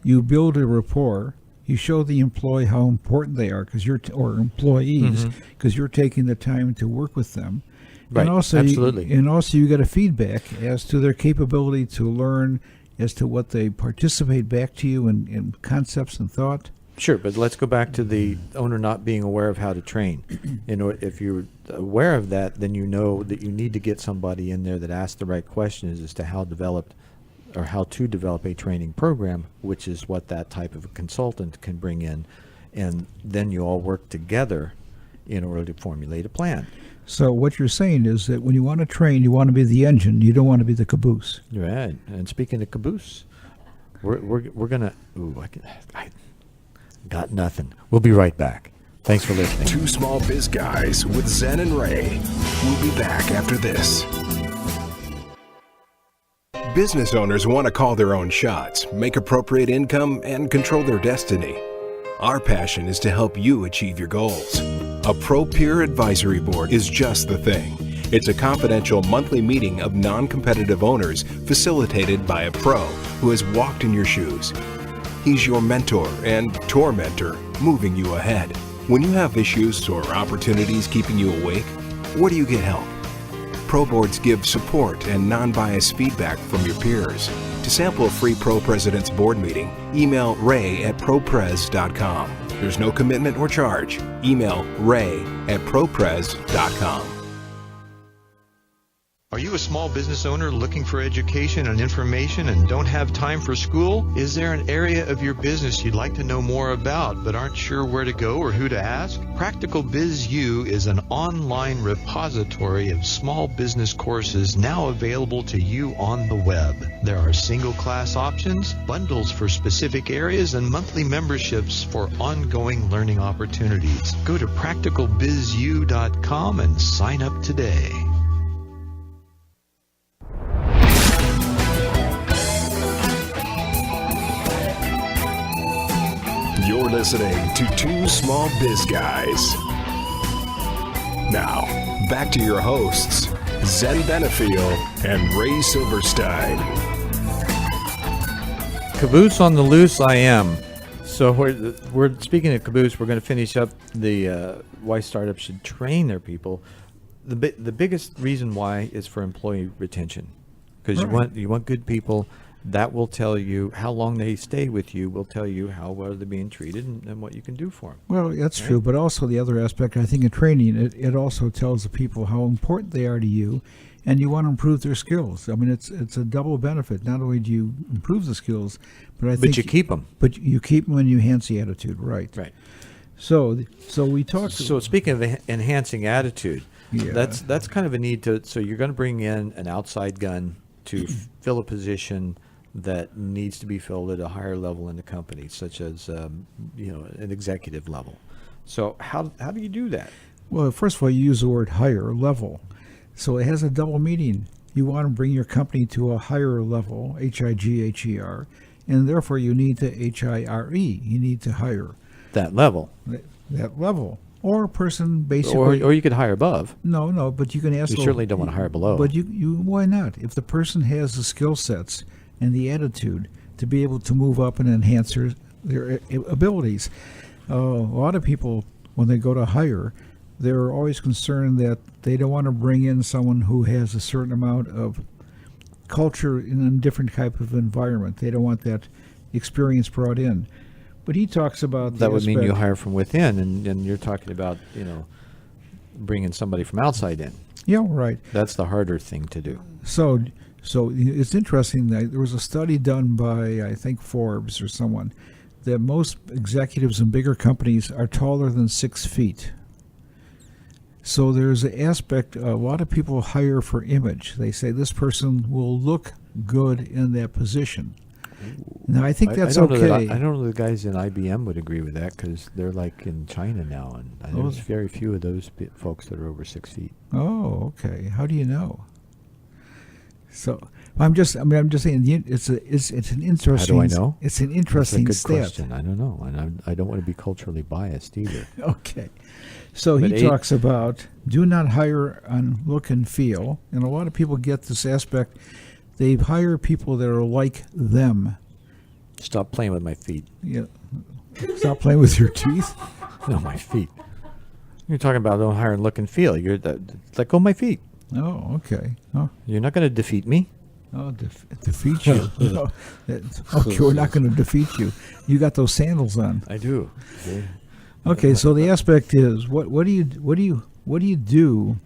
you build a rapport. You show the employee how important they are, or employees, because you're taking the time to work with them. Right, and also absolutely. You get a feedback as to their capability to learn, as to what they participate back to you in concepts and thought. Sure, but let's go back to the owner not being aware of how to train. If you're aware of that, then you know that you need to get somebody in there that asks the right questions as to how to develop a training program, which is what that type of a consultant can bring in. And then you all work together in order to formulate a plan. So what you're saying is that when you want to train, you want to be the engine. You don't want to be the caboose. Right. And speaking of caboose, we're gonna. I got nothing. We'll be right back. Thanks for listening. Two Small Biz Guys with Zen and Ray. We'll be back after this. Business owners want to call their own shots, make appropriate income, and control their destiny. Our passion is to help you achieve your goals. A Pro Peer Advisory Board is just the thing. It's a confidential monthly meeting of non-competitive owners facilitated by a pro who has walked in your shoes. He's your mentor and tormentor, moving you ahead. When you have issues or opportunities keeping you awake, where do you get help? Pro boards give support and non-biased feedback from your peers. To sample a free Pro President's Board meeting, email ray@propres.com. There's no commitment or charge. Email ray@propres.com. Are you a small business owner looking for education and information and don't have time for school? Is there an area of your business you'd like to know more about but aren't sure where to go or who to ask? Practical Biz U is an online repository of small business courses now available to you on the web. There are single class options, bundles for specific areas, and monthly memberships for ongoing learning opportunities. Go to practicalbizu.com and sign up today. You're listening to Two Small Biz Guys. Now, back to your hosts, Zen Benefiel and Ray Silverstein. Caboose on the loose, I am. So we're speaking of caboose. We're going to finish up the why startups should train their people. The biggest reason why is for employee retention, because you want good people. That will tell you how long they stay with you, will tell you how well they're being treated and what you can do for them. Well, that's true, but also the other aspect, I think, in training, it also tells the people how important they are to you, and you want to improve their skills. I mean, it's a double benefit. Not only do you improve the skills, but you keep them. But you keep them and you enhance the attitude, right? Right. So we talked. So speaking of enhancing attitude, yeah. that's kind of a need to. So you're going to bring in an outside gun to fill a position that needs to be filled at a higher level in the company, such as an executive level. So how do you do that? Well, first of all, you use the word higher level. So it has a double meaning. You want to bring your company to a higher level, HIGHER, and therefore you need to HIRE. You need to hire. That level. That level. Or a person basically... Or you could hire above. No, but you can ask... You certainly don't want to hire below. But you why not? If the person has the skill sets and the attitude to be able to move up and enhance their abilities. A lot of people, when they go to hire, they're always concerned that they don't want to bring in someone who has a certain amount of culture in a different type of environment. They don't want that experience brought in. But he talks about that would mean you hire from within, and you're talking about bringing somebody from outside in. Yeah, right. That's the harder thing to do. So it's interesting that there was a study done by, I think, Forbes or someone, that most executives in bigger companies are taller than 6 feet. So there's an aspect, a lot of people hire for image. They say this person will look good in that position. Now, I think that's okay. I don't know the guys in IBM would agree with that because they're like in China now, and there's very few of those folks that are over 6 feet. Oh, okay. How do you know? So I'm just saying it's an interesting. How do I know? It's an interesting That's a good stat. question. I don't know, and I don't want to be culturally biased either. Okay. So But he talks about do not hire on look and feel, and a lot of people get this aspect. They hire people that are like them. Stop playing with my feet. Yeah. Stop playing with your teeth. No, my feet. You're talking about don't hire and look and feel. Let go of my feet. Oh, okay. Oh, You're not going to defeat me. defeat you. No, okay, we're not going to defeat you. You got those sandals on. I do. Okay, so the aspect is what do you do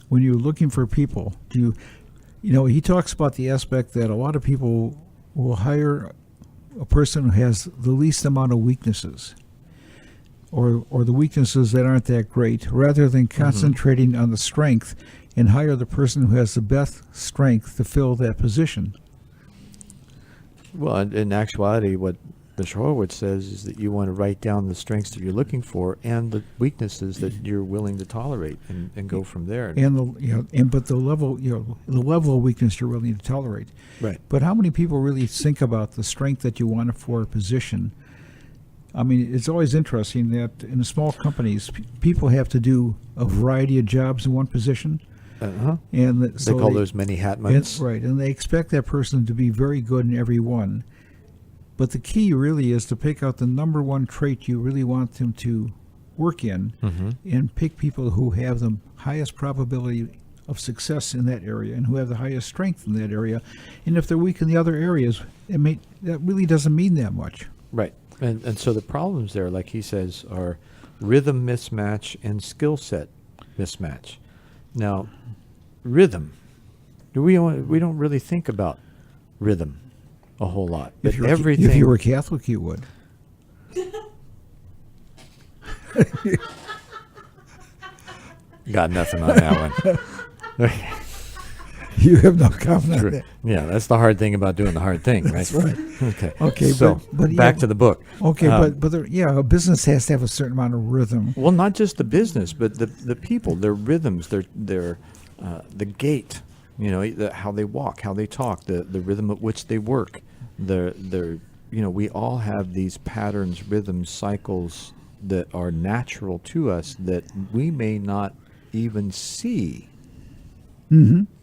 when you're looking for people? He talks about the aspect that a lot of people will hire a person who has the least amount of weaknesses, or the weaknesses that aren't that great, rather than concentrating on the strength, and hire the person who has the best strength to fill that position. Well, in actuality, what Mr. Horowitz says is that you want to write down the strengths that you're looking for and the weaknesses that you're willing to tolerate, and go from there. And the level of weakness you're willing to tolerate. Right. But how many people really think about the strength that you want for a position? I mean, it's always interesting that in the small companies, people have to do a variety of jobs in one position. And They call those many hat months. Right, and they expect that person to be very good in every one. But the key really is to pick out the number one trait you really want them to work in, and pick people who have the highest probability of success in that area and who have the highest strength in that area. And if they're weak in the other areas, that really doesn't mean that much. Right. And so the problems there, like he says, are rhythm mismatch and skill set mismatch. Now, rhythm. We don't really think about rhythm a whole lot. But If you were Catholic, you would. Got nothing on that one. You have no comment on that. Yeah, that's the hard thing about doing the hard thing, right? That's right. Okay, so but back to the book. Okay, but a business has to have a certain amount of rhythm. Well, not just the business, but the people, their rhythms, their the gait, how they walk, how they talk, the rhythm at which they work. We all have these patterns, rhythms, cycles that are natural to us that we may not even see.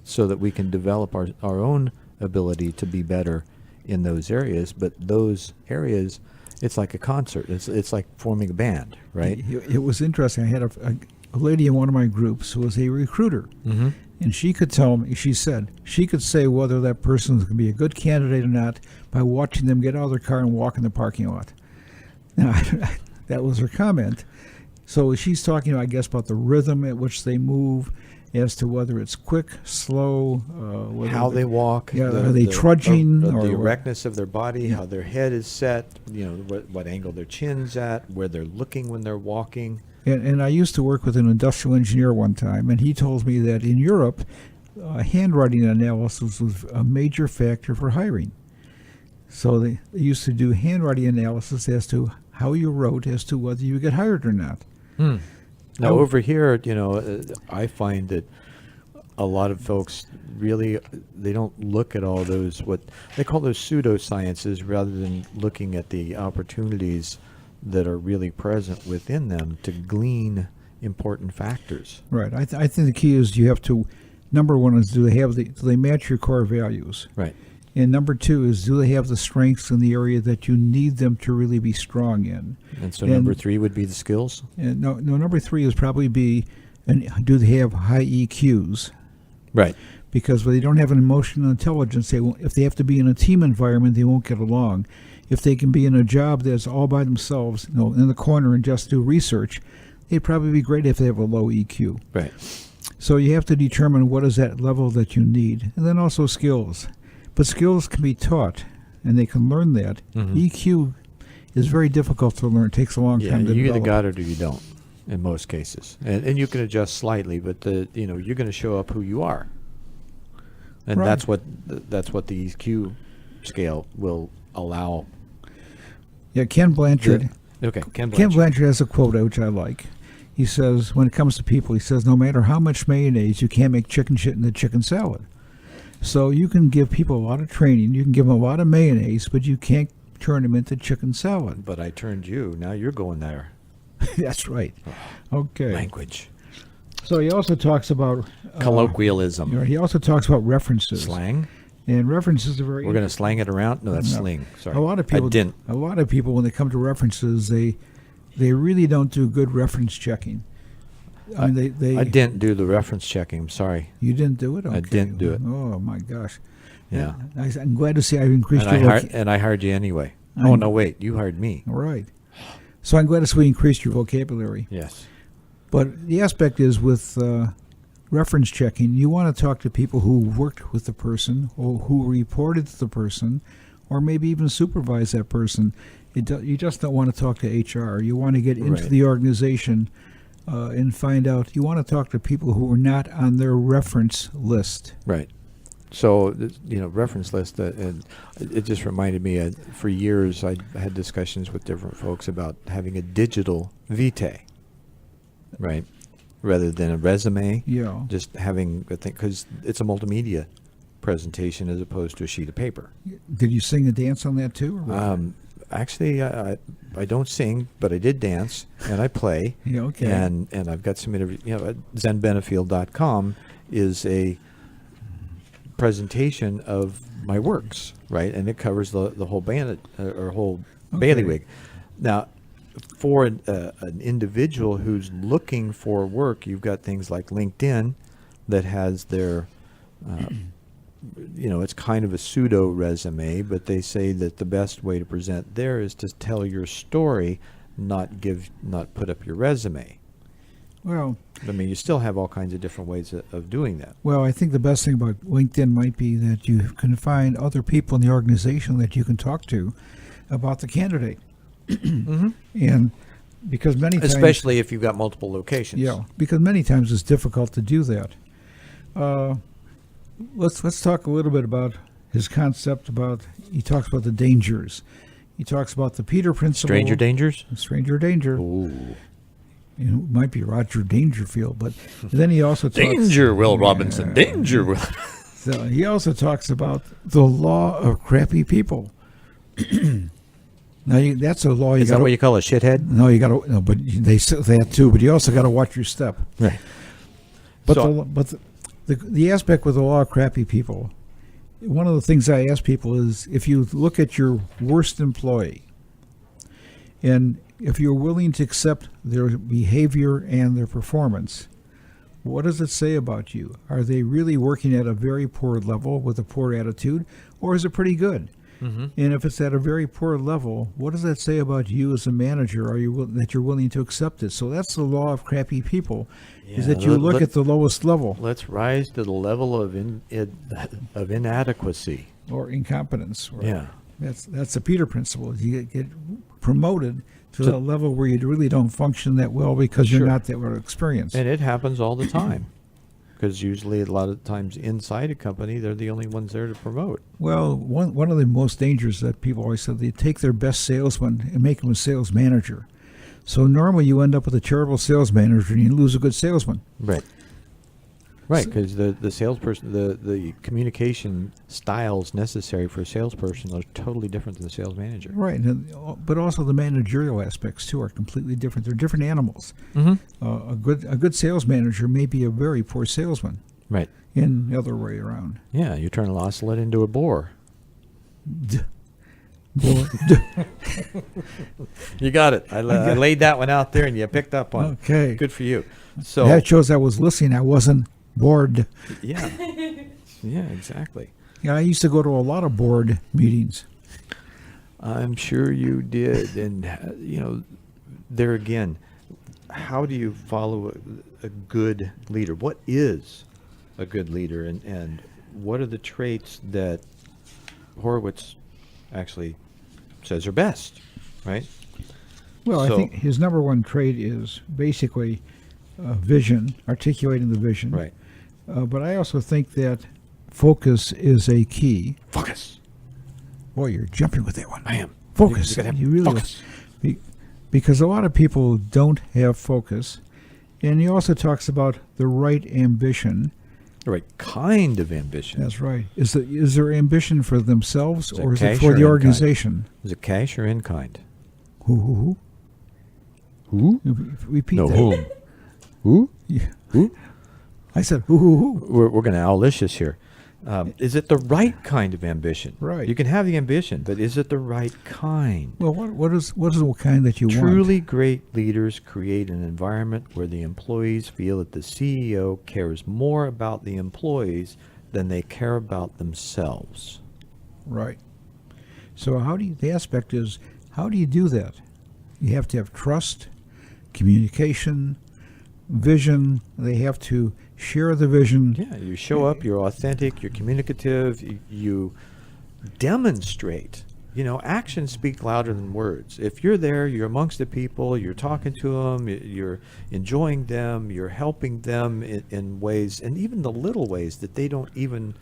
So that we can develop our own ability to be better in those areas. But those areas, it's like a concert. It's like forming a band, right? It was interesting. I had a lady in one of my groups who was a recruiter. And she could tell me, she said, she could say whether that person is going to be a good candidate or not by watching them get out of their car and walk in the parking lot. Now, that was her comment. So she's talking, I guess, about the rhythm at which they move, as to whether it's quick, slow, how they walk, are they trudging, or or the erectness of their body, how their head is set, what angle their chin's at, where they're looking when they're walking. And I used to work with an industrial engineer one time, and he told me that in Europe, handwriting analysis was a major factor for hiring. So they used to do handwriting analysis as to how you wrote as to whether you get hired or not. Now, over here, I find that a lot of folks really, they don't look at all those, what they call those pseudosciences, rather than looking at the opportunities that are really present within them to glean important factors. Right. I think the key is you have to, number one is do they match your core values? Right. And number two is, do they have the strengths in the area that you need them to really be strong in? And so number three would be the skills? No, number three is probably do they have high EQs? Right. Because when they don't have an emotional intelligence, if they have to be in a team environment, they won't get along. If they can be in a job that's all by themselves, in the corner and just do research, they'd probably be great if they have a low EQ. Right. So you have to determine what is that level that you need. And then also skills. But skills can be taught, and they can learn that. EQ is very difficult to learn. It takes a long time to you develop. either got it or you don't. in most cases, and you can adjust slightly, but you're going to show up who you are, and Right. that's what the EQ scale will allow. Yeah, Ken Blanchard. Okay, Ken Ken Blanchard. Blanchard has a quote which I like. He says, when it comes to people, he says, no matter how much mayonnaise, you can't make chicken shit into chicken salad. So you can give people a lot of training, you can give them a lot of mayonnaise, but you can't turn them into chicken salad. But I turned you. Now you're going there. That's right. Okay. Language, So he also talks about colloquialism, he also talks about references. slang. And references are very. We're going to slang it around. No, that's No. sling. Sorry, A lot of people. I didn't. A lot of people, when they come to references, they really don't do good reference checking. I mean, they. I didn't do the reference checking. I'm sorry. You didn't do it. Okay. I didn't do it. Oh my gosh. Yeah. I'm glad to see I've increased And your and I hired you anyway. I- Oh no, wait, you hired me. All right. So I'm glad to see we increased your vocabulary. Yes. But the aspect is with reference checking, you want to talk to people who worked with the person or who reported to the person or maybe even supervise that person. You just don't want to talk to HR. You want to get into Right. the organization and find out. You want to talk to people who are not on their reference list. Right. So, reference list, and it just reminded me, for years I had discussions with different folks about having a digital vitae, right, rather than a resume. Yeah. Just having a thing, because it's a multimedia presentation as opposed to a sheet of paper. Did you sing and dance on that too? Or what? Actually, I don't sing, but I did dance, and I play. Yeah, okay. And I've got some interviews. ZenBenefiel.com is a presentation of my works, right? And it covers the whole bandit or whole bailiwick. Now, for an individual who's looking for work, you've got things like LinkedIn that has their, it's kind of a pseudo resume, but they say that the best way to present there is to tell your story, not put up your resume. Well, I mean, you still have all kinds of different ways of doing that. Well, I think the best thing about LinkedIn might be that you can find other people in the organization that you can talk to about the candidate. Mm-hmm. And because many times, Especially if you've got multiple locations. yeah, because many times it's difficult to do that. Let's talk a little bit about his concept he talks about the dangers. He talks about the Peter principle. Stranger dangers? Stranger danger. Ooh. It might be Roger Dangerfield, but then he also talks. Danger, Will Robinson. Danger, Will. So he also talks about the law of crappy people. Now that's a law. Is that what you call a shithead? No, you got to. No, but they say that too. But you also got to watch your step. Right. But So- the aspect with the law of crappy people, one of the things I ask people is if you look at your worst employee, and if you're willing to accept their behavior and their performance, what does it say about you? Are they really working at a very poor level with a poor attitude, or is it pretty good? Mm-hmm. And if it's at a very poor level, what does that say about you as a manager? Are you that you're willing to accept it? So that's the law of crappy people, is Yeah, that you look at the lowest level Let's rise to the level of inadequacy. or incompetence. Or Yeah. That's the Peter principle. You get promoted to the level where you really don't function that well because you're Sure. not that well experienced. And it happens all the time. Because usually a lot of times inside a company, they're the only ones there to promote. Well, one of the most dangers that people always said, they take their best salesman and make him a sales manager. So normally you end up with a terrible sales manager and you lose a good salesman. Right. Right, because the salesperson, the communication styles necessary for a salesperson are totally different than the sales manager. Right, but also the managerial aspects too are completely different. They're different animals. Mm-hmm. A good sales manager may be a very poor salesman, Right. in the other way around. Yeah, you turn an ocelot into a boar. You got it. I laid that one out there, and you picked up on it. Okay. Good for you. So That shows I was listening. I wasn't bored. yeah, yeah, exactly. Yeah, I used to go to a lot of board meetings. I'm sure you did, and there again, how do you follow a good leader? What is a good leader, and what are the traits that Horowitz actually says are best, right? Well, I So- think his number one trait is basically vision, articulating the vision. Right. But I also think that focus is a key. Focus. Boy, you're jumping with that one. I am. Focus. You gotta have You really focus. because a lot of people don't have focus. And he also talks about the right ambition. The right kind of ambition. That's right. Is there ambition for themselves Is it or is it cash for or the in organization? Is it cash or in kind? Who? Who? Repeat No, that. whom? Who? Yeah. Who? I said who? We're going to owlicious here. Is it the right kind of ambition? Right. You can have the ambition, but is it the right kind? Well, what is the kind that you Truly want? great leaders create an environment where the employees feel that the CEO cares more about the employees than they care about themselves. Right. So the aspect is, how do you do that? You have to have trust, communication, vision. They have to share the vision. Yeah, you show up, you're authentic, you're communicative, you demonstrate. Actions speak louder than words. If you're there, you're amongst the people, you're talking to them, you're enjoying them, you're helping them in ways, and even the little ways that they don't even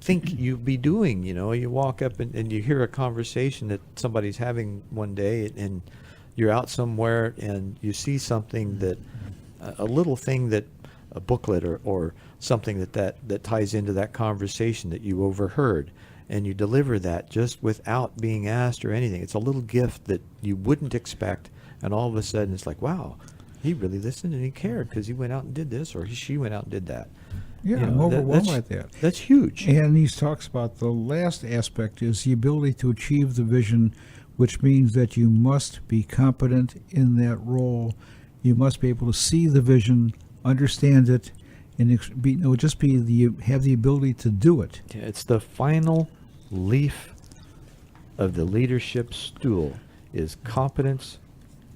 think you'd be doing. You walk up and you hear a conversation that somebody's having one day, and you're out somewhere and you see something that, a little thing that, a booklet or something that ties into that conversation that you overheard, and you deliver that just without being asked or anything. It's a little gift that you wouldn't expect, and all of a sudden it's like, wow, he really listened and he cared because he went out and did this, or she went out and did that. Yeah, I'm overwhelmed by that. That's huge. And he talks about the last aspect is the ability to achieve the vision, which means that you must be competent in that role. You must be able to see the vision, understand it, and have the ability to do it. Yeah, it's the final leaf of the leadership stool is competence,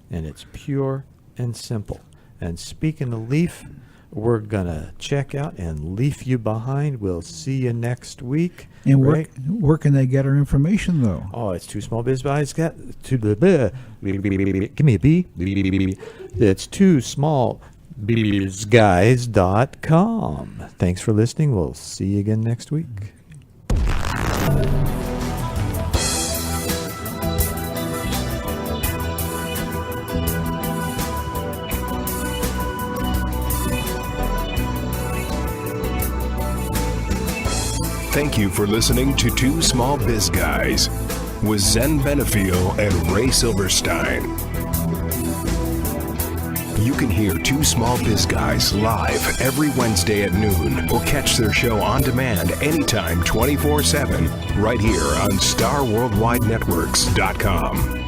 and it's pure and simple. And speaking of leaf, we're gonna check out and leave you behind. We'll see you next week. And right? where can they get our information, though? Oh, it's Two Small Biz Guys. Got to the give me a B. It's twosmallbizguys.com. Thanks for listening. We'll see you again next week. Thank you for listening to Two Small Biz Guys with Zen Benefiel and Ray Silverstein. You can hear Two Small Biz Guys live every Wednesday at noon or catch their show on demand anytime 24/7 right here on StarWorldWideNetworks.com.